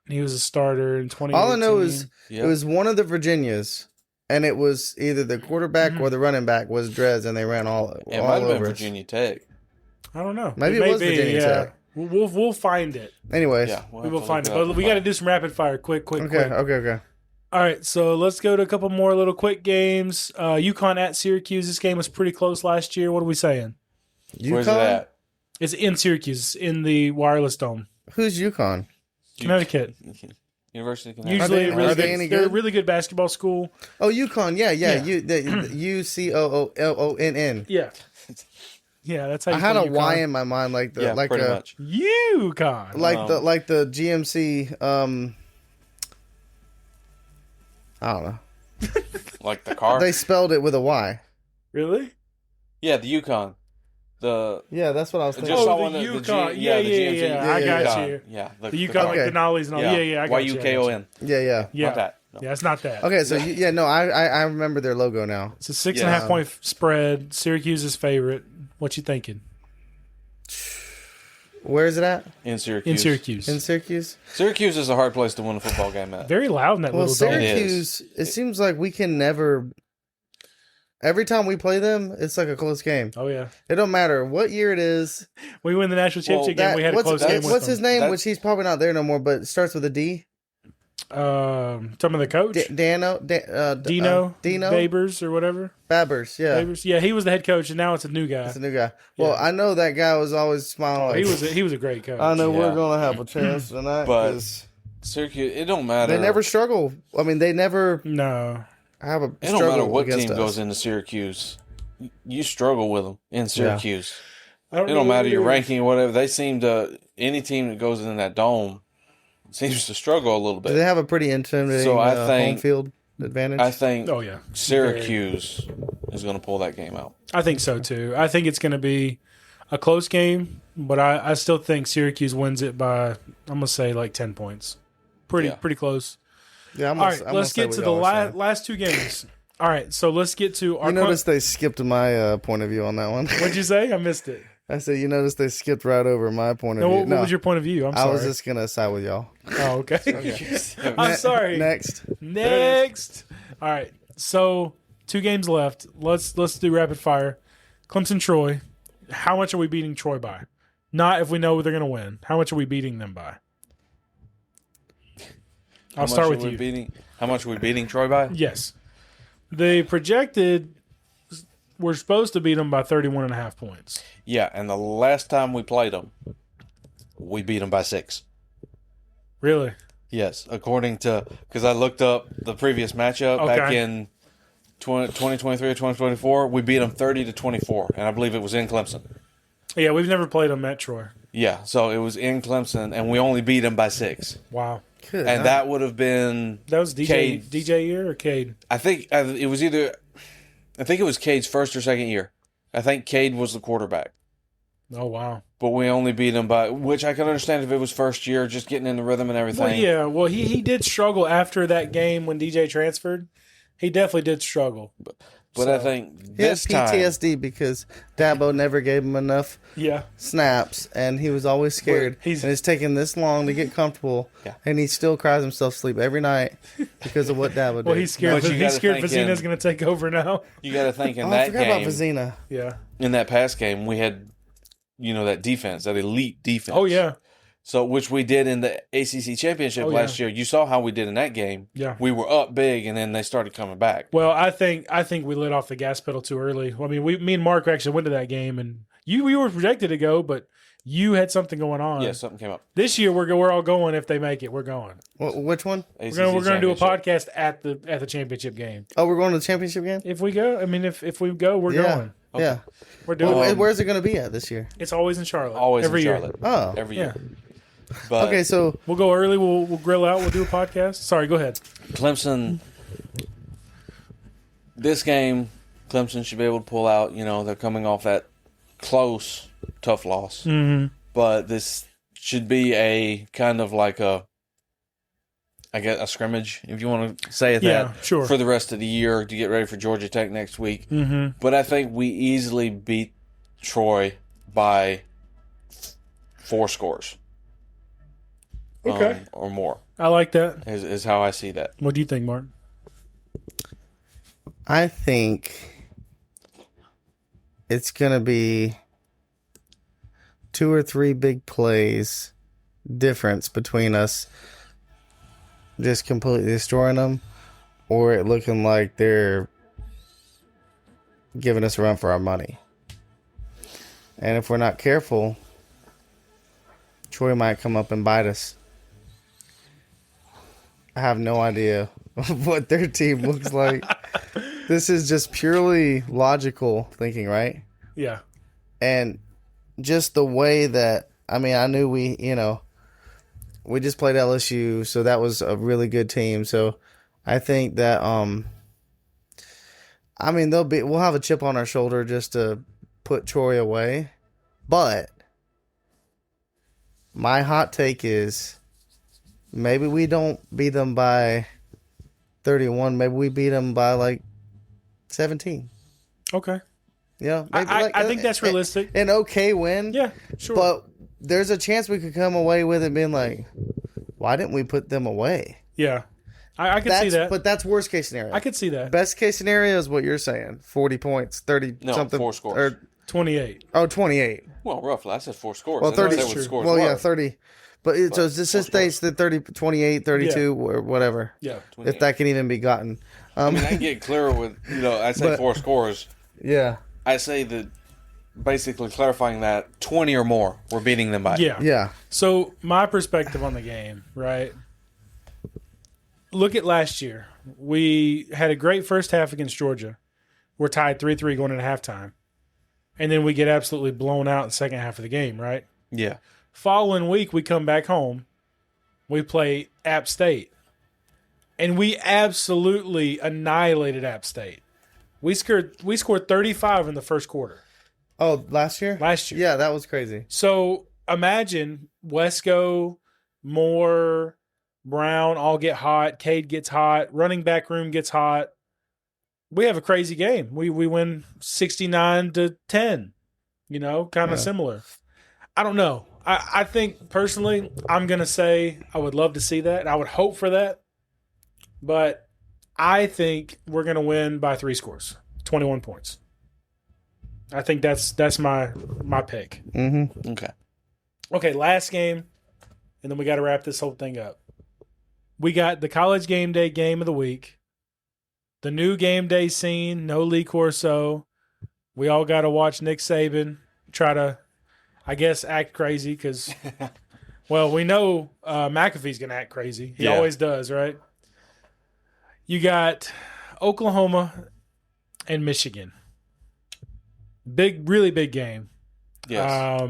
And he was a starter in 2018. All I know is Yep. it was one of the Virginias, and it was either the quarterback or the running back was dreads, and they ran all It all might have been over us. Virginia Tech. I don't know. Maybe it may was be, Virginia yeah. Tech. We'll find it. Anyways, Yeah, We will find it. But we got to do some rapid fire. Quick. okay. All right, so let's go to a couple more little quick games. UConn at Syracuse. This game was pretty close last year. What are we saying? Where's it at? It's in Syracuse, in the Wireless Dome. Who's UConn? Connecticut. University of Connecticut. Usually, Are they any they're a good? really good basketball school. Oh, UConn. Yeah. Yeah. UCOOLONN. Yeah. Yeah, that's how you I had say a UConn. Y in my mind, like the Yeah, like pretty a much. UConn. like the GMC. I don't know. Like the car? They spelled it with a Y. Really? Yeah, the Yukon. Yeah, that's what I was Just thinking. saw the one of the UConn. G- yeah, the GMC. yeah. I got Yukon. you. Yeah, The UConn, like Okay. the Nollies and all. Yeah, I got you. YUKON. Yeah. Not that. No. Yeah, it's not that. Okay, so I remember their logo now. It's a 6.5 point spread. Syracuse is favorite. What you thinking? Where is it at? In Syracuse. In Syracuse. In Syracuse? Syracuse is a hard place to win a football game at. Very loud in that Well, little dome. Syracuse, it seems like we can never. Every time we play them, it's like a close game. Oh, yeah. It don't matter what year it is. We win the national championship game. We had a what's close game with what's his them. name? That's- Which he's probably not there no more, but it starts with a D. Some of the coach? Dino Babers or whatever. Babbers, yeah. Babers. Yeah, he was the head coach, and now it's a new guy. It's a new guy. Well, I know that guy was always smiling. Oh, Like, he was a great coach. I know Yeah. we're gonna have a chance tonight, But- 'cause Syracuse, it don't matter. they never struggle. I mean, they never No. have a It struggle don't matter what against team us. goes into Syracuse. You struggle with them in Syracuse. I don't It don't know matter who your it is. ranking or whatever. They seem to any team that goes in that dome seems to struggle a little Do they bit. have a pretty intimidating So I home think- field advantage? I think Oh, yeah. Syracuse is going to pull that game out. I think so, too. I think it's going to be a close game, but I still think Syracuse wins it by, I'm going to say, like 10 points. Pretty close. yeah, I'm All gonna, right, I'm let's gonna get say to what the y'all are saying. last two games. All right, so let's get to our. You noticed they skipped my point of view on that one. What'd you say? I missed it. I said you noticed they skipped right over my point of No, view. what was your point of view? I'm I sorry. was just gonna side with y'all. Oh, okay. I'm sorry. Next, Next. All right. So 2 games left. Let's do rapid fire. Clemson, Troy. How much are we beating Troy by? Not if we know they're going to win. How much are we beating them by? I'll start with you. How much are we beating Troy by? Yes. The projected, we're supposed to beat them by 31.5 points. Yeah, and the last time we played them, we beat them by 6. Really? Yes, according to because I looked up the previous matchup back Okay. in 2023 or 2024, we beat them 30-24, and I believe it was in Clemson. Yeah, we've never played them at Troy. Yeah, so it was in Clemson, and we only beat them by 6, Wow. good. and that would have been That was Cade. DJ year or Cade? I think it was either. I think it was Cade's first or second year. I think Cade was the quarterback, Oh, wow. but we only beat him by, which I can understand if it was first year, just getting in the rhythm and everything. Well, yeah. Well, he did struggle after that game when DJ transferred. He definitely did struggle. But I think he had this time, PTSD because Dabo never gave him enough Yeah. snaps, and he was always scared. He's- and it's taking this long to get comfortable, Yeah. and he still cries himself to sleep every night because of what Dabo did. Well, he's scared. But you He's gotta scared think Vizina's in- going to take over now. you got to think in I that forgot about game, Vizina. Yeah. in that past game, we had, that defense, that elite defense. Oh, yeah. So, which we did in the ACC championship Oh, last year. You saw how we did in that game. Yeah. We were up big, and then they started coming back. Well, I think we lit off the gas pedal too early. I mean, me and Mark actually went to that game, and we were projected to go, but you had something going on. Yeah, something came up. This year we're all going. If they make it, we're going. Which one? ACC We're gonna do a championship. podcast at the championship game. Oh, we're going to the championship game? If we go, I mean, if we go, we're Yeah. going. Yeah. We're doing. Well, it. where's it going to be at this year? It's always in Charlotte. Always every in year. Charlotte. Oh. Every Yeah. year. But Okay, so We'll go early. We'll grill out. We'll do a podcast. Sorry, go ahead. Clemson, this game, Clemson should be able to pull out. They're coming off that close, tough loss. Mm-hmm. But this should be a kind of like a scrimmage, if you want to say it Yeah, that, sure. for the rest of the year to get ready for Georgia Tech next week. Mm-hmm. But I think we easily beat Troy by 4 scores. Okay. Or more I like that. is how I see that. What do you think, Mark? I think it's going to be 2 or 3 big plays difference between us just completely destroying them, or it looking like they're giving us a run for our money. And if we're not careful, Troy might come up and bite us. I have no idea what their team looks like. This is just purely logical thinking, right? Yeah. And just the way that, I mean, I knew we just played LSU, so that was a really good team. So I think that, I mean, we'll have a chip on our shoulder just to put Troy away. But my hot take is maybe we don't beat them by 31. Maybe we beat them by like 17. Okay. Yeah, I think that's realistic. An okay win. Yeah, sure. But there's a chance we could come away with it being like, why didn't we put them away? Yeah. I can see that. But that's worst case scenario. I could see that. Best case scenario is what you're saying. 40 points, 30 something. 4 scores. 28. Oh, 28. Well, roughly. I said 4 scores. Well, 30. Well, Yeah, 30. But so this just states that 30, 28, 32, or whatever. Yeah. 28. If that can even be gotten. I mean, I get clearer with, I say 4 scores. Yeah. I say that basically clarifying that 20 or more we're beating them by. Yeah. Yeah. So my perspective on the game, right? Look at last year. We had a great first half against Georgia. We're tied 3-3 going into halftime. And then we get absolutely blown out in the second half of the game, right? Yeah. Following week, we come back home. We play App State. And we absolutely annihilated App State. We scored 35 in the first quarter. Oh, last year? Last year. Yeah, that was crazy. So imagine Wesco, Moore, Brown all get hot. Cade gets hot. Running back room gets hot. We have a crazy game. We win 69-10. Kind of similar. I don't know. I think personally, I'm going to say I would love to see that. I would hope for that. But I think we're going to win by 3 scores, 21 points. I think that's my pick. Mm-hmm. Okay, last game, and then we got to wrap this whole thing up. We got the college game day game of the week. The new game day scene, no Lee Corso. We all got to watch Nick Saban try to, I guess, act crazy because, well, we know McAfee's going to act crazy. He always does, right? You got Oklahoma and Michigan. Really big game. Yes.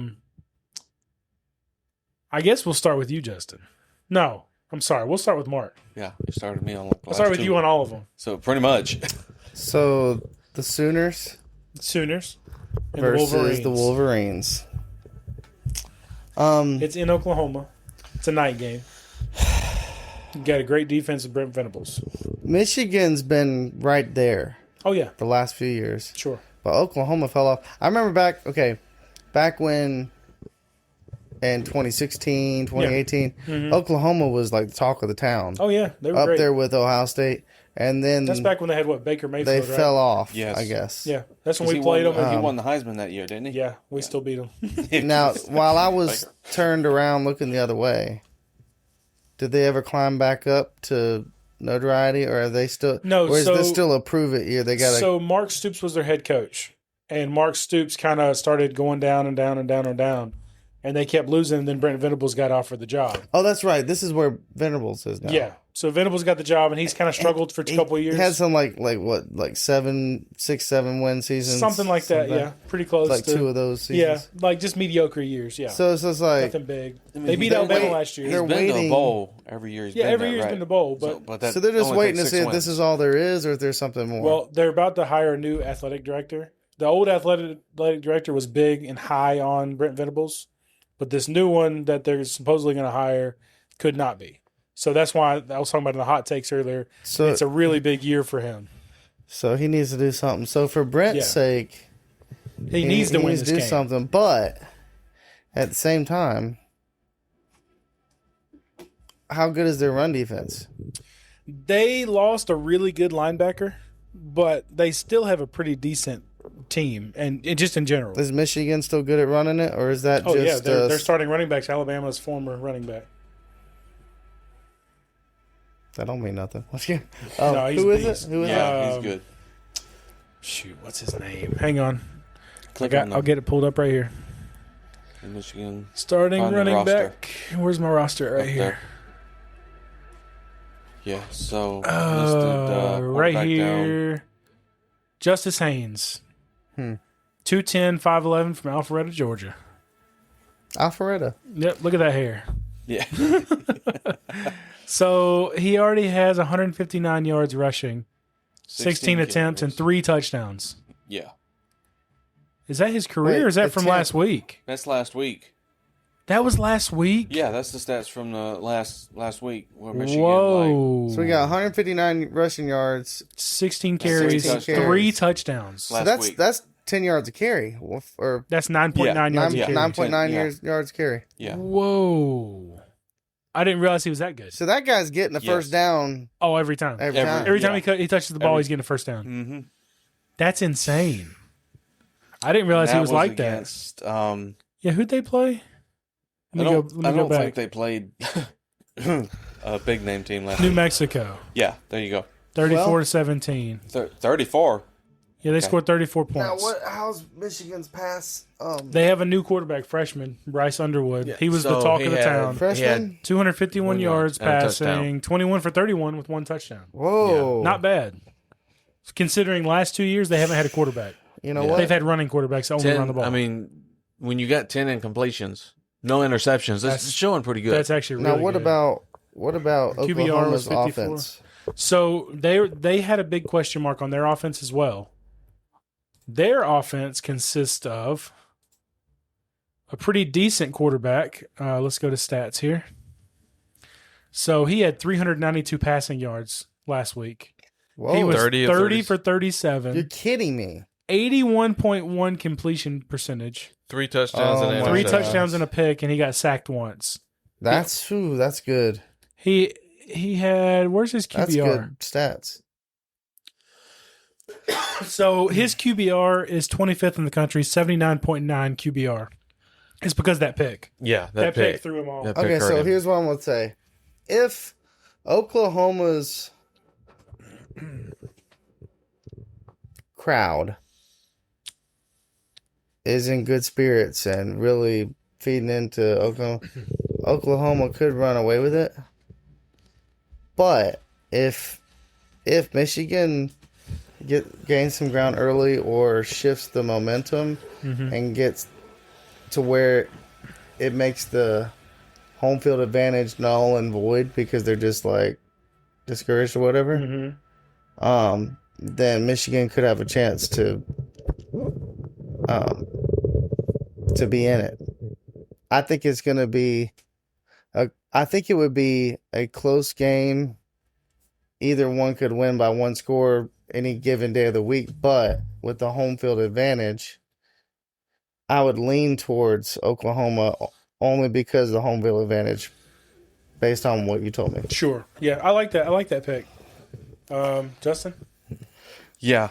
I guess we'll start with you, Justin. No, I'm sorry. We'll start with Mark. Yeah, you started me on the I'll start with you on all of them. So pretty much. So the Sooners And versus the Wolverines. It's in Oklahoma. It's a night game. You got a great defense with Brent Venables. Michigan's been right there Oh, yeah. the last few years. Sure. But Oklahoma fell off. I remember back when in 2016, 2018, Oklahoma was like the talk of the town. Oh, yeah. They were up great. there with Ohio State. And then That's back when they had, Baker Mayfield, they right? fell off, Yes. I guess. Yeah. That's when we played them. He won the Heisman that year, didn't he? Yeah. We still beat them. Now, while I was turned around looking the other way, did they ever climb back up to notoriety, or are they still? No, or is so- this still a prove it year? They got So Mark Stoops was their head coach. And Mark Stoops kind of started going down and down and down and down. And they kept losing, and then Brent Venables got offered the job. Oh, that's right. This is where Venables is now. Yeah. So Venables got the job, and he's kind of struggled for a couple of years. He had some like 6, 7 win seasons, Something like that, yeah. Pretty close like to 2 of those yeah, seasons. like just mediocre years, yeah. So it's just like Nothing big. mean, They beat they're Alabama wait- last year. He's They're been to a waiting- bowl every year. Yeah, every year's been to bowl, but that so they're just only waiting to takes see 6 if this wins. is all there is, or if there's something more. well, they're about to hire a new athletic director. The old athletic director was big and high on Brent Venables, but this new one that they're supposedly going to hire could not be. So that's why I was talking about in the hot takes earlier. so It's a really big year for him. so he needs to do something. So for Brent's Yeah. sake, He needs to win needs this to do game. something. But at the same time, how good is their run defense? They lost a really good linebacker, but they still have a pretty decent team, and just in general. Is Michigan still good at running it, or is that Oh, just yeah, they're starting running backs. Alabama's former running back. That don't mean nothing. What's your, No, he's who a is beast. it? Who is Yeah, it? he's good. Shoot, what's his name? Hang on. Click on I'll get it pulled up right here. Michigan. Starting Find the running roster. back. Where's my roster? Right Up here. there. Yeah, so listed, Right quarterback here. Justice Haynes. 2'10", 5'11" from Alpharetta, Georgia. Alpharetta. Yep, look at that hair. down. Yeah. So he already has 159 yards rushing, 16 attempts, and carries. 3 touchdowns. Yeah. Is that his career Wait, or is that from attempt. last week? That's last week. That was last week? Yeah, that's the stats from the last week where Michigan Whoa. So we got 159 rushing yards. 16 carries, 16 3 carries. touchdowns. So Last week. that's 10 yards a carry, or That's 9.9 Yeah, yards a carry. 9.9 Yeah. yards carry. Yeah. Whoa. I didn't realize he was that good. So that guy's getting the Yes. first down Oh, every time. every time. Every time Yeah. he touches the ball, he's getting a first down. Mm-hmm. That's insane. I didn't realize he was like against, that. Yeah, who'd they play? I Let don't me go back. think they played a big name team last New week. Mexico, Yeah, there you go. 34-17. 34. Yeah, they Okay. scored 34 Now points. how's Michigan's pass? They have a new quarterback, freshman, Bryce Underwood. Yeah, he was the so talk he of the had- town. freshman? 251 1 yard yards and a touchdown. passing, 21 for 31 with 1 touchdown. Whoa. Not bad. Considering last 2 years, they haven't had a quarterback. You know Yeah. what? They've had running quarterbacks that only run the ball. I mean, when you got 10 incompletions, no interceptions, that's showing pretty good. That's actually really now what good. about QBR was Oklahoma's 54. offense? So they had a big question mark on their offense as well. Their offense consists of a pretty decent quarterback. Let's go to stats here. So he had 392 passing yards last week. Whoa. He was 30 30, of for 30. 37, You're kidding me. 81.1 completion percentage, 3 touchdowns Oh and my 3 gosh. touchdowns and a pick, and he got sacked once. That's good. He had, where's his That's QBR? good stats. So his QBR is 25th in the country, 79.9 QBR. It's because of that pick. Yeah, That pick threw him off. That pick Okay, hurt so him. here's what I'm going to say. If Oklahoma's crowd is in good spirits and really feeding into Oklahoma, Oklahoma could run away with it. But if Michigan gains some ground early or shifts the momentum and gets to where it makes the home field advantage null and void because they're just like discouraged or whatever, then Michigan could have a chance to be in it. I think it's going to be I think it would be a close game. Either one could win by 1 score any given day of the week, but with the home field advantage, I would lean towards Oklahoma only because of the home field advantage based on what you told me. Sure. Yeah, I like that. I like that pick. Justin? Yeah.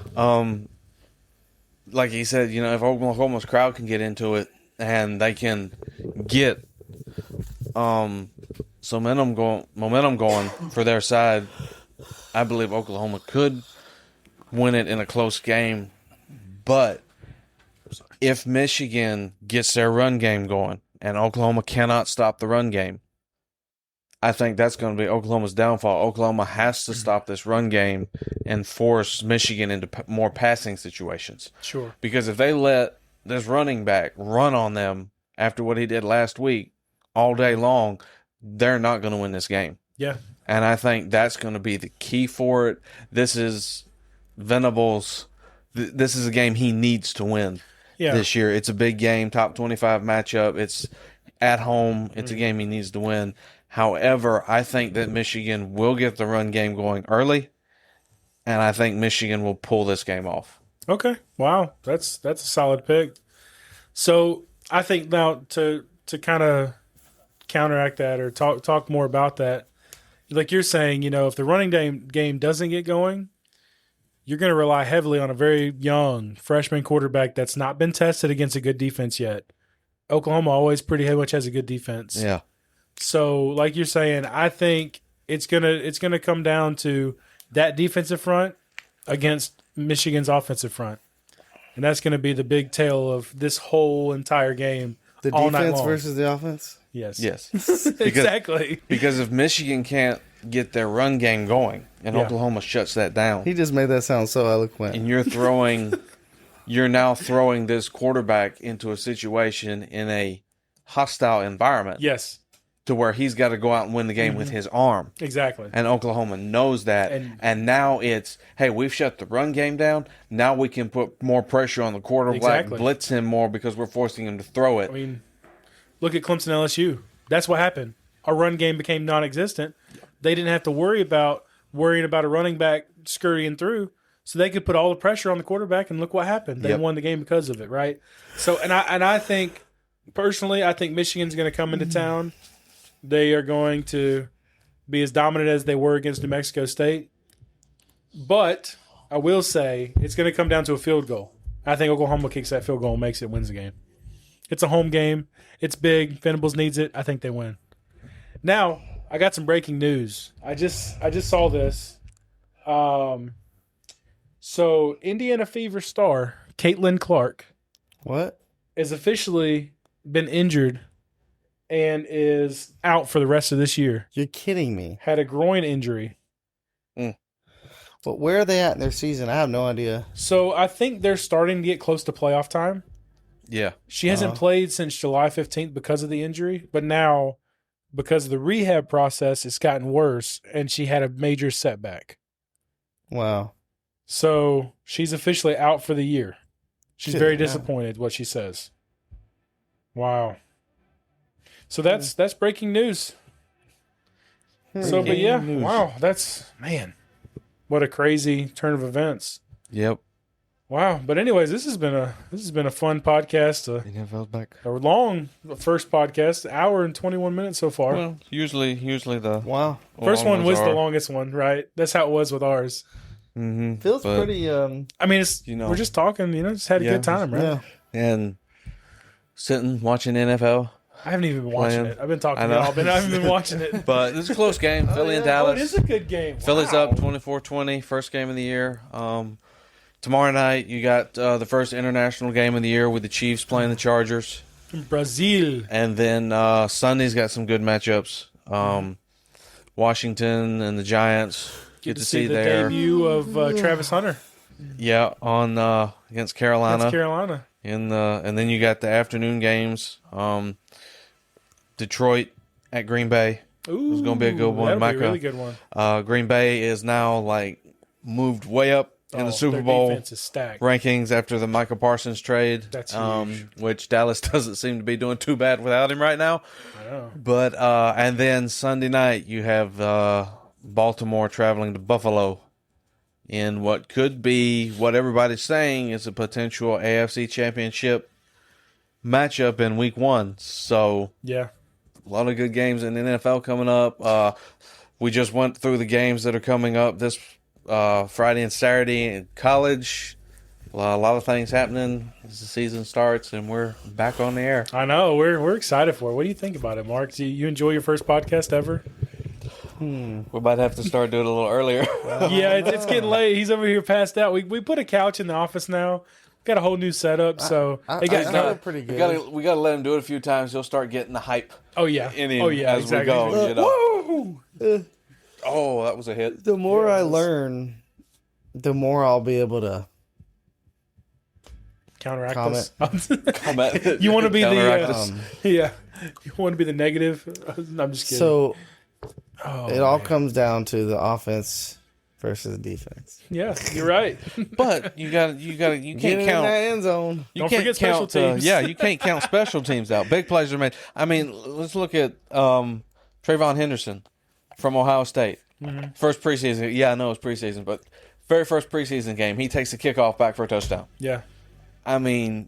Like he said, if Oklahoma's crowd can get into it and they can get momentum going for their side, I believe Oklahoma could win it in a close game. But if Michigan gets their run game going and Oklahoma cannot stop the run game, I think that's going to be Oklahoma's downfall. Oklahoma has to stop this run game and force Michigan into more passing situations. Sure. Because if they let this running back run on them after what he did last week all day long, they're not going to win this game. Yeah. And I think that's going to be the key for it. This is Venables. This is a game he needs to win this year. It's a big game, top 25 matchup. It's at home. It's a game he needs to win. However, I think that Michigan will get the run game going early, and I think Michigan will pull this game off. Okay. Wow. That's a solid pick. So I think now to kind of counteract that or talk more about that, like you're saying, if the running game doesn't get going, you're going to rely heavily on a very young freshman quarterback that's not been tested against a good defense yet. Oklahoma always pretty much has a good defense. Yeah. So, like you're saying, I think it's gonna come down to that defensive front against Michigan's offensive front, and that's gonna be the big tale of this whole entire game. The all night defense long. versus the offense? Yes. Exactly. Exactly. Because if Michigan can't get their run game going and Yeah. Oklahoma shuts that down, He just made that sound so eloquent. and you're now throwing this quarterback into a situation in a hostile environment Yes. to where he's got to go out and win the game with his arm. Exactly. And Oklahoma knows that. And now it's, hey, we've shut the run game down. Now we can put more pressure on the quarterback, Exactly. blitz him more because we're forcing him to throw it. I mean, look at Clemson LSU. That's what happened. Our run game became non-existent. They didn't have to worrying about a running back scurrying through, so they could put all the pressure on the quarterback. And look what happened. They won the game because of it, right? So, and I think personally, I think Michigan's going to come into town. They are going to be as dominant as they were against New Mexico State. But I will say it's going to come down to a field goal. I think Oklahoma kicks that field goal and makes it, wins the game. It's a home game. It's big. Venables needs it. I think they win. Now, I got some breaking news. I just saw this. So, Indiana Fever star Caitlin Clark What? has officially been injured and is out for the rest of this year. You're kidding me. Had a groin injury. But where are they at in their season? I have no idea. So, I think they're starting to get close to playoff time. Yeah. She hasn't played since July 15th because of the injury, but now because of the rehab process, it's gotten worse, and she had a major setback. Wow. So she's officially out for the year. She's Shit, very yeah. disappointed, what she says. Wow. So that's breaking news. So, but yeah, News. wow, man, what a crazy turn of events. Yep. Wow. But anyways, this has been a fun podcast. NFL's back. A long first podcast, hour and 21 minutes so far. Well, usually the Wow. First long one was ones the are. longest one, right? That's how it was with ours. Mm-hmm. Feels pretty, I mean, it's we're just talking, just had a Yeah. good time, right? yeah. and sitting watching NFL. I haven't even been watching Playing. it. I've been talking I to know. y'all, but I haven't been watching it. But it's a close game. Philly and Oh, it Dallas. is a good game. Philly's Wow. up 24-20, first game of the year. Tomorrow night, you got the first international game of the year with the Chiefs playing the Chargers. Brazil. And then Sunday's got some good matchups. Washington and the Giants. Get to see the their debut of Travis Hunter on against Carolina. against Carolina. And then you got the afternoon games. Detroit at Green Bay. Ooh, It's gonna be a good one. That'll be a Micah. really good one. Green Bay is now moved way up in the Super their Bowl defense is stacked. rankings after the Micah Parsons trade. That's huge. Which Dallas doesn't seem to be doing too bad without him right now. I know. But and then Sunday night you have Baltimore traveling to Buffalo in what could be what everybody's saying is a potential AFC Championship matchup in Week 1. So Yeah. a lot of good games in the NFL coming up. We just went through the games that are coming up this Friday and Saturday in college. A lot of things happening as the season starts, and we're back on the air. I know. We're excited for it. What do you think about it, Mark? Do you enjoy your first podcast ever? We might have to start doing it a little earlier. Yeah, it's getting late. He's over here passed out. We put a couch in the office now. Got a whole new setup, so I they got feel pretty good. We gotta let him do it a few times. He'll start getting the hype Oh yeah. in him Oh yeah. as Exactly. we go. You know? Woo! Oh, that was a hit. The more I learn, the more I'll be able to Counteract Comment. this. You want to be Counteract the us. yeah. You want to be the negative? I'm just kidding. So Oh, it all man. comes down to the offense versus defense. Yeah, you're right. But you Get can't in count. that end zone. You Don't can't forget special count, teams. you can't count special teams out. Big plays are made. I mean, let's look at Trayvon Henderson from Ohio State. Mm-hmm. First preseason. Yeah, I know it's preseason, but very first preseason game, he takes the kickoff back for a touchdown. Yeah. I mean,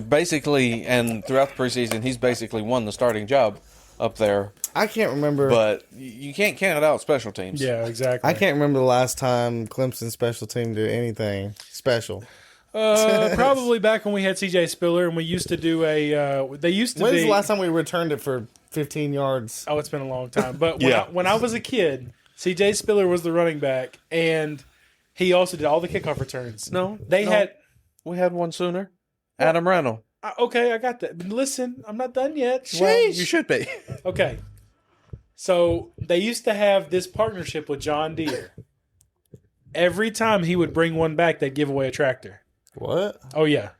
basically, and throughout the preseason, he's basically won the starting job up there. I can't remember. But you can't count out special teams. Yeah, exactly. I can't remember the last time Clemson special team did anything special. Probably back when we had CJ Spiller and we used to do they used When's the last time we returned it for 15 yards? Oh, it's been a long time. But Yeah. when I was a kid, C.J. Spiller was the running back, and he also did all the kickoff returns. No, They no. had. We had one sooner. Adam Randall. Okay, I got that. But listen, I'm not done yet. Sheesh. Well, you should be. Okay. So they used to have this partnership with John Deere. Every time he would bring one back, they'd give away a tractor. What? Oh, yeah.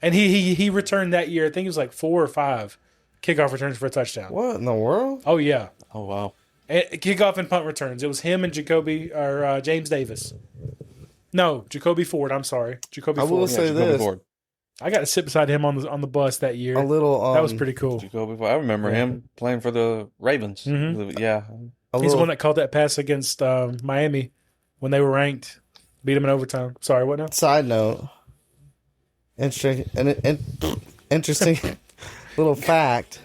And he returned that year, I think it was like 4 or 5 kickoff returns for a touchdown. What in the world? Oh, yeah. Oh, wow. And kickoff and punt returns. It was him and James Davis. No, Jacoby Ford. I'm sorry. Jacoby I Ford. will say this. I got to sit beside him on the bus that year. A little. That was pretty cool. Jacoby Ford. I remember him playing for the Ravens. Mhm. Yeah. He's the one that caught that pass against Miami when they were ranked. Beat them in overtime. Sorry, what now? Side note. Interesting little fact.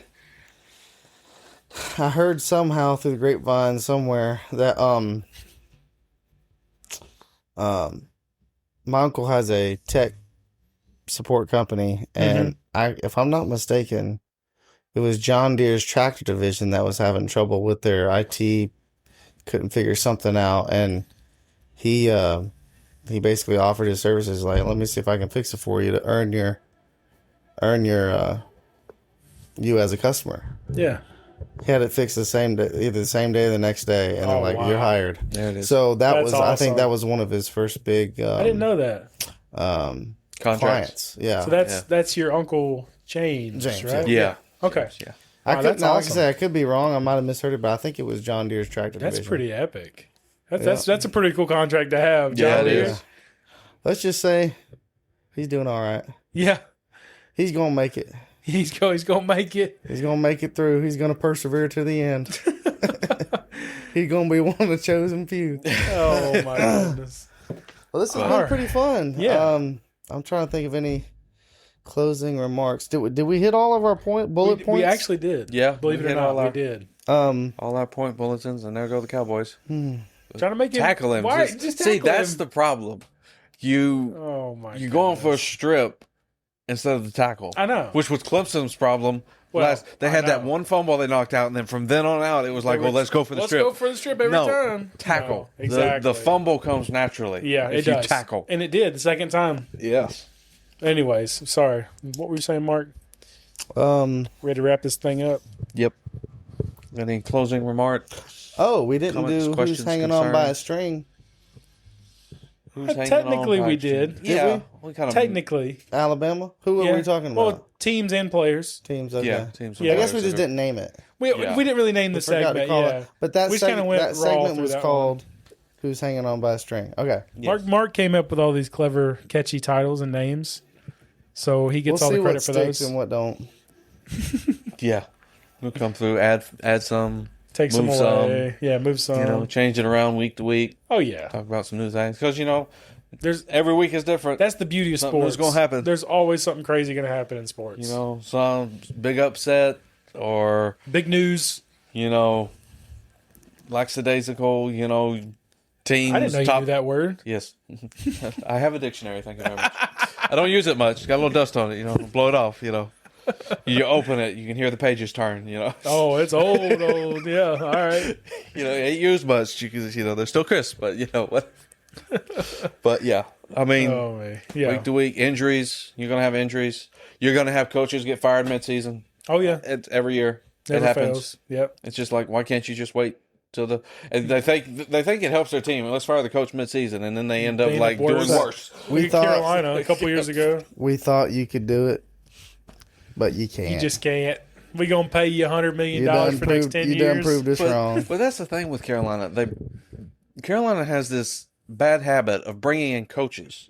I heard somehow through the grapevine somewhere that my uncle has a tech support company, and if I'm not mistaken, it was John Deere's tractor division that was having trouble with their IT, couldn't figure something out, and he basically offered his services, like, let me see if I can fix it for you to earn your you as a customer. Yeah. He had it fixed the same day, either the same day or the next day, and they're like, wow. You're hired. There it is. So That's I awesome. think that was one of his first big I didn't know that. Contracts. clients. Yeah. So that's your Uncle James, James, right? Yeah. Okay. Yeah. I Wow, could, that's now, like I awesome. said, I could be wrong. I might have misheard it, but I think it was John Deere's tractor That's division. pretty epic. That's a pretty cool contract to have, John Yeah, it Deere. is. Let's just say he's doing all right. Yeah. He's gonna make it. He's gonna make it. He's gonna make it through. He's gonna persevere to the end. He's gonna be one of the chosen few. Oh my goodness. Well, this has Wow. been pretty fun. Yeah. I'm trying to think of any closing remarks. Did we hit all of our bullet points? We actually did. Yeah, Believe we it or hit not, all we our- did. All our point bulletins, and there go the Cowboys. Trying to make it Tackle him. Why? Just- Just see, tackle that's him. the problem. You Oh my. you're going for a goodness. strip instead of the tackle. I know. Which was Clemson's problem. Well, They I had that know. one fumble they knocked out, and then from then on out, it was like, well, let's go for the strip. Let's go for the strip every No, time. tackle. No, exactly. The fumble comes naturally. Yeah, if it you does. tackle. And it did the second time. Yes. Anyways, sorry. What were you saying, Mark? Ready to wrap this thing up? Yep. Any closing remark? Oh, we didn't Comments, do who's questions, hanging on by a concerns? string. Who's hanging Technically, on by we a string? did. Yeah, we kind of Technically. Alabama. Who are Yeah. we talking about? Well, teams and players. Teams. Okay. Yeah, teams. Yeah. I guess we just didn't name it. We Yeah. didn't really name the Forgot to segment. call Yeah. it. But that We just kinda went raw segment through was that called "Who's Hanging On by a String." Okay. Yes. Mark came up with all these clever, catchy titles and names, so he We'll gets all see the credit what for sticks those. and what don't. Yeah. We'll come through, add some, Take some move away. Yeah, move some. change it around week to week. Oh yeah, Talk about some new things. Because, there's every week is different. that's the beauty of Something sports. is gonna happen. There's always something crazy going to happen in sports. Some big upset or, Big news. lackadaisical, teams. I didn't know you top. knew that word. Yes. I have a dictionary, thank you very much. I don't use it much. Got a little dust on it, blow it off, You open it, you can hear the pages turn, Oh, it's old. Yeah, all right. It ain't used much because, they're still crisp, but what? But yeah, I mean, Oh man. Yeah. week to week, injuries. You're going to have injuries. You're going to have coaches get fired midseason. Oh yeah. It's every year. Never it happens. fails. Yep. It's just like, why can't you just wait till and they think it helps their team. Let's fire the coach midseason, and then they end up They end like up worse. doing worse. We thought Carolina a couple years ago. we thought you could do it, but you can't. You just can't. We gonna pay you $100 million You done for the next proved 10 you years. done proved us wrong. But that's the thing with Carolina. Carolina has this bad habit of bringing in coaches,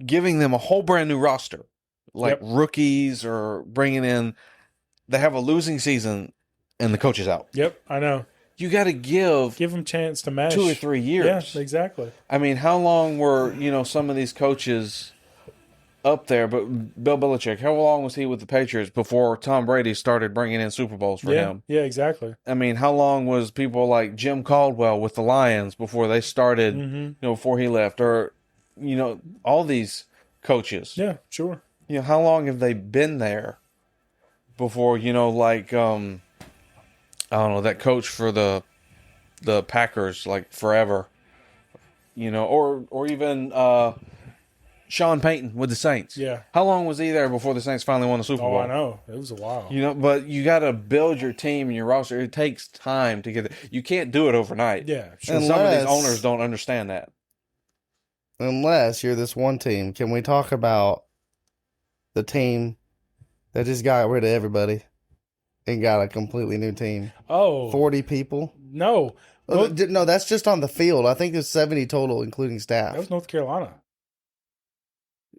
giving them a whole brand new roster, like Yep. rookies, or bringing in. They have a losing season, and the coach is out. Yep, I know. You got to give Give them a chance to match. 2 or 3 years. Yeah, exactly. I mean, how long were some of these coaches up there? But Bill Belichick, how long was he with the Patriots before Tom Brady started bringing in Super Bowls for Yeah, him? yeah, exactly. I mean, how long was people like Jim Caldwell with the Lions before they started? Before he left, or all these coaches. Yeah, sure. How long have they been there before? I don't know, that coach for the the Packers like forever. You know, or even Sean Payton with the Saints. Yeah. How long was he there before the Saints finally won the Super Bowl? Oh, I know. It was a while. You know, but you got to build your team and your roster. It takes time to get it. You can't do it overnight. Yeah, sure. And some of these owners don't understand that. Unless you're this one team, can we talk about the team that just got rid of everybody and got a completely new team? Oh. 40 people? No. Oh, no, that's just on the field. I think there's 70 total, including staff. That was North Carolina.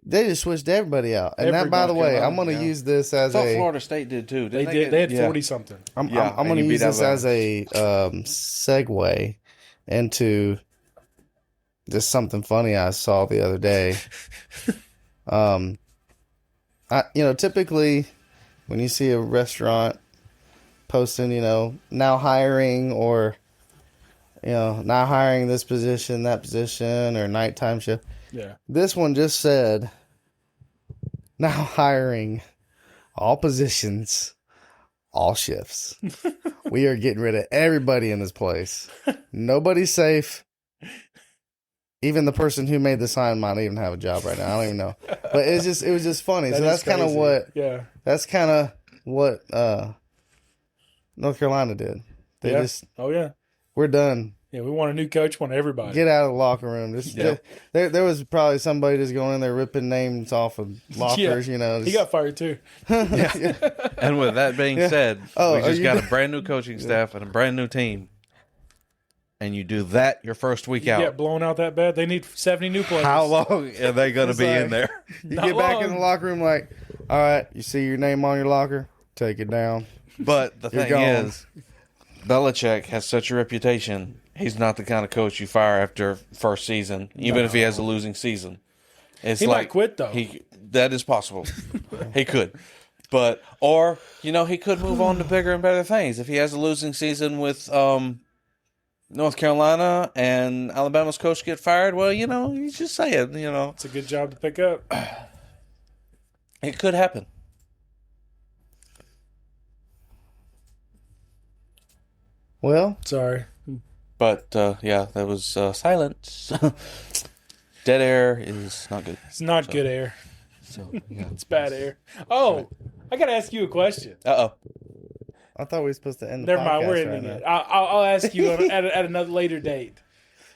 They just switched everybody out. And that, by the North way, Carolina, I'm going to yeah. use this I as thought a... Florida State did too. They Didn't did. They had yeah. 40-something. I'm Yeah, going to and you use beat this Alabama. as a segue into just something funny I saw the other day. Typically when you see a restaurant posting, now hiring or, now hiring this position, that position, or nighttime shift. Yeah. This one just said, now hiring all positions, all shifts. We are getting rid of everybody in this place. Nobody's safe. Even the person who made the sign might even have a job right now. I don't even know. But it was just funny. So that's kind of what North Carolina did. They just we're done. Yeah, we want a new coach, want everybody. Get out of the locker room. There was probably somebody just going in there ripping names off of lockers, Yeah. He got fired too. And with that being said, we just got a brand new coaching staff and a brand new team. And you do that your first week out. Get blown out that bad? They need 70 new players. How long are they going to be in there? You get back in the locker room like, all right, you see your name on your locker? Take it down. But the thing is, Belichick has such a reputation. He's not the kind of coach you fire after first season, even if he has a losing season. It's he might quit, though. That is possible. He could. But, or, he could move on to bigger and better things. If he has a losing season with North Carolina and Alabama's coach get fired, well, you just say it, It's a good job to pick up. It could happen. Well, sorry. But, that was silence. Dead air is not good. It's not good air. So, yeah. It's bad air. Oh, I got to ask you a question. Uh-oh. I thought we were supposed to end the Never podcast mind, we're right ending now. it. I'll ask you at another later date.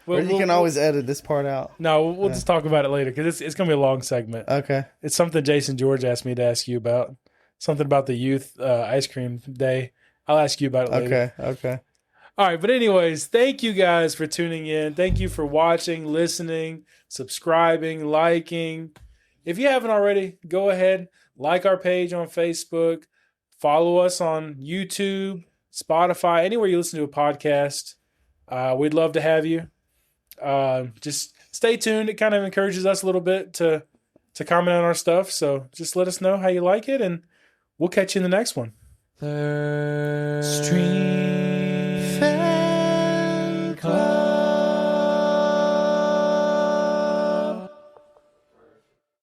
Or you can always edit this part out. No, we'll just talk about it later because it's going to be a long segment. Okay. It's something Jason George asked me to ask you about. Something about the youth ice cream day. I'll ask you about it later. Okay. All right, but anyways, thank you guys for tuning in. Thank you for watching, listening, subscribing, liking. If you haven't already, go ahead, like our page on Facebook, follow us on YouTube, Spotify, anywhere you listen to a podcast. We'd love to have you. Just stay tuned. It kind of encourages us a little bit to comment on our stuff. So just let us know how you like it, and we'll catch you in the next one. Third Stream.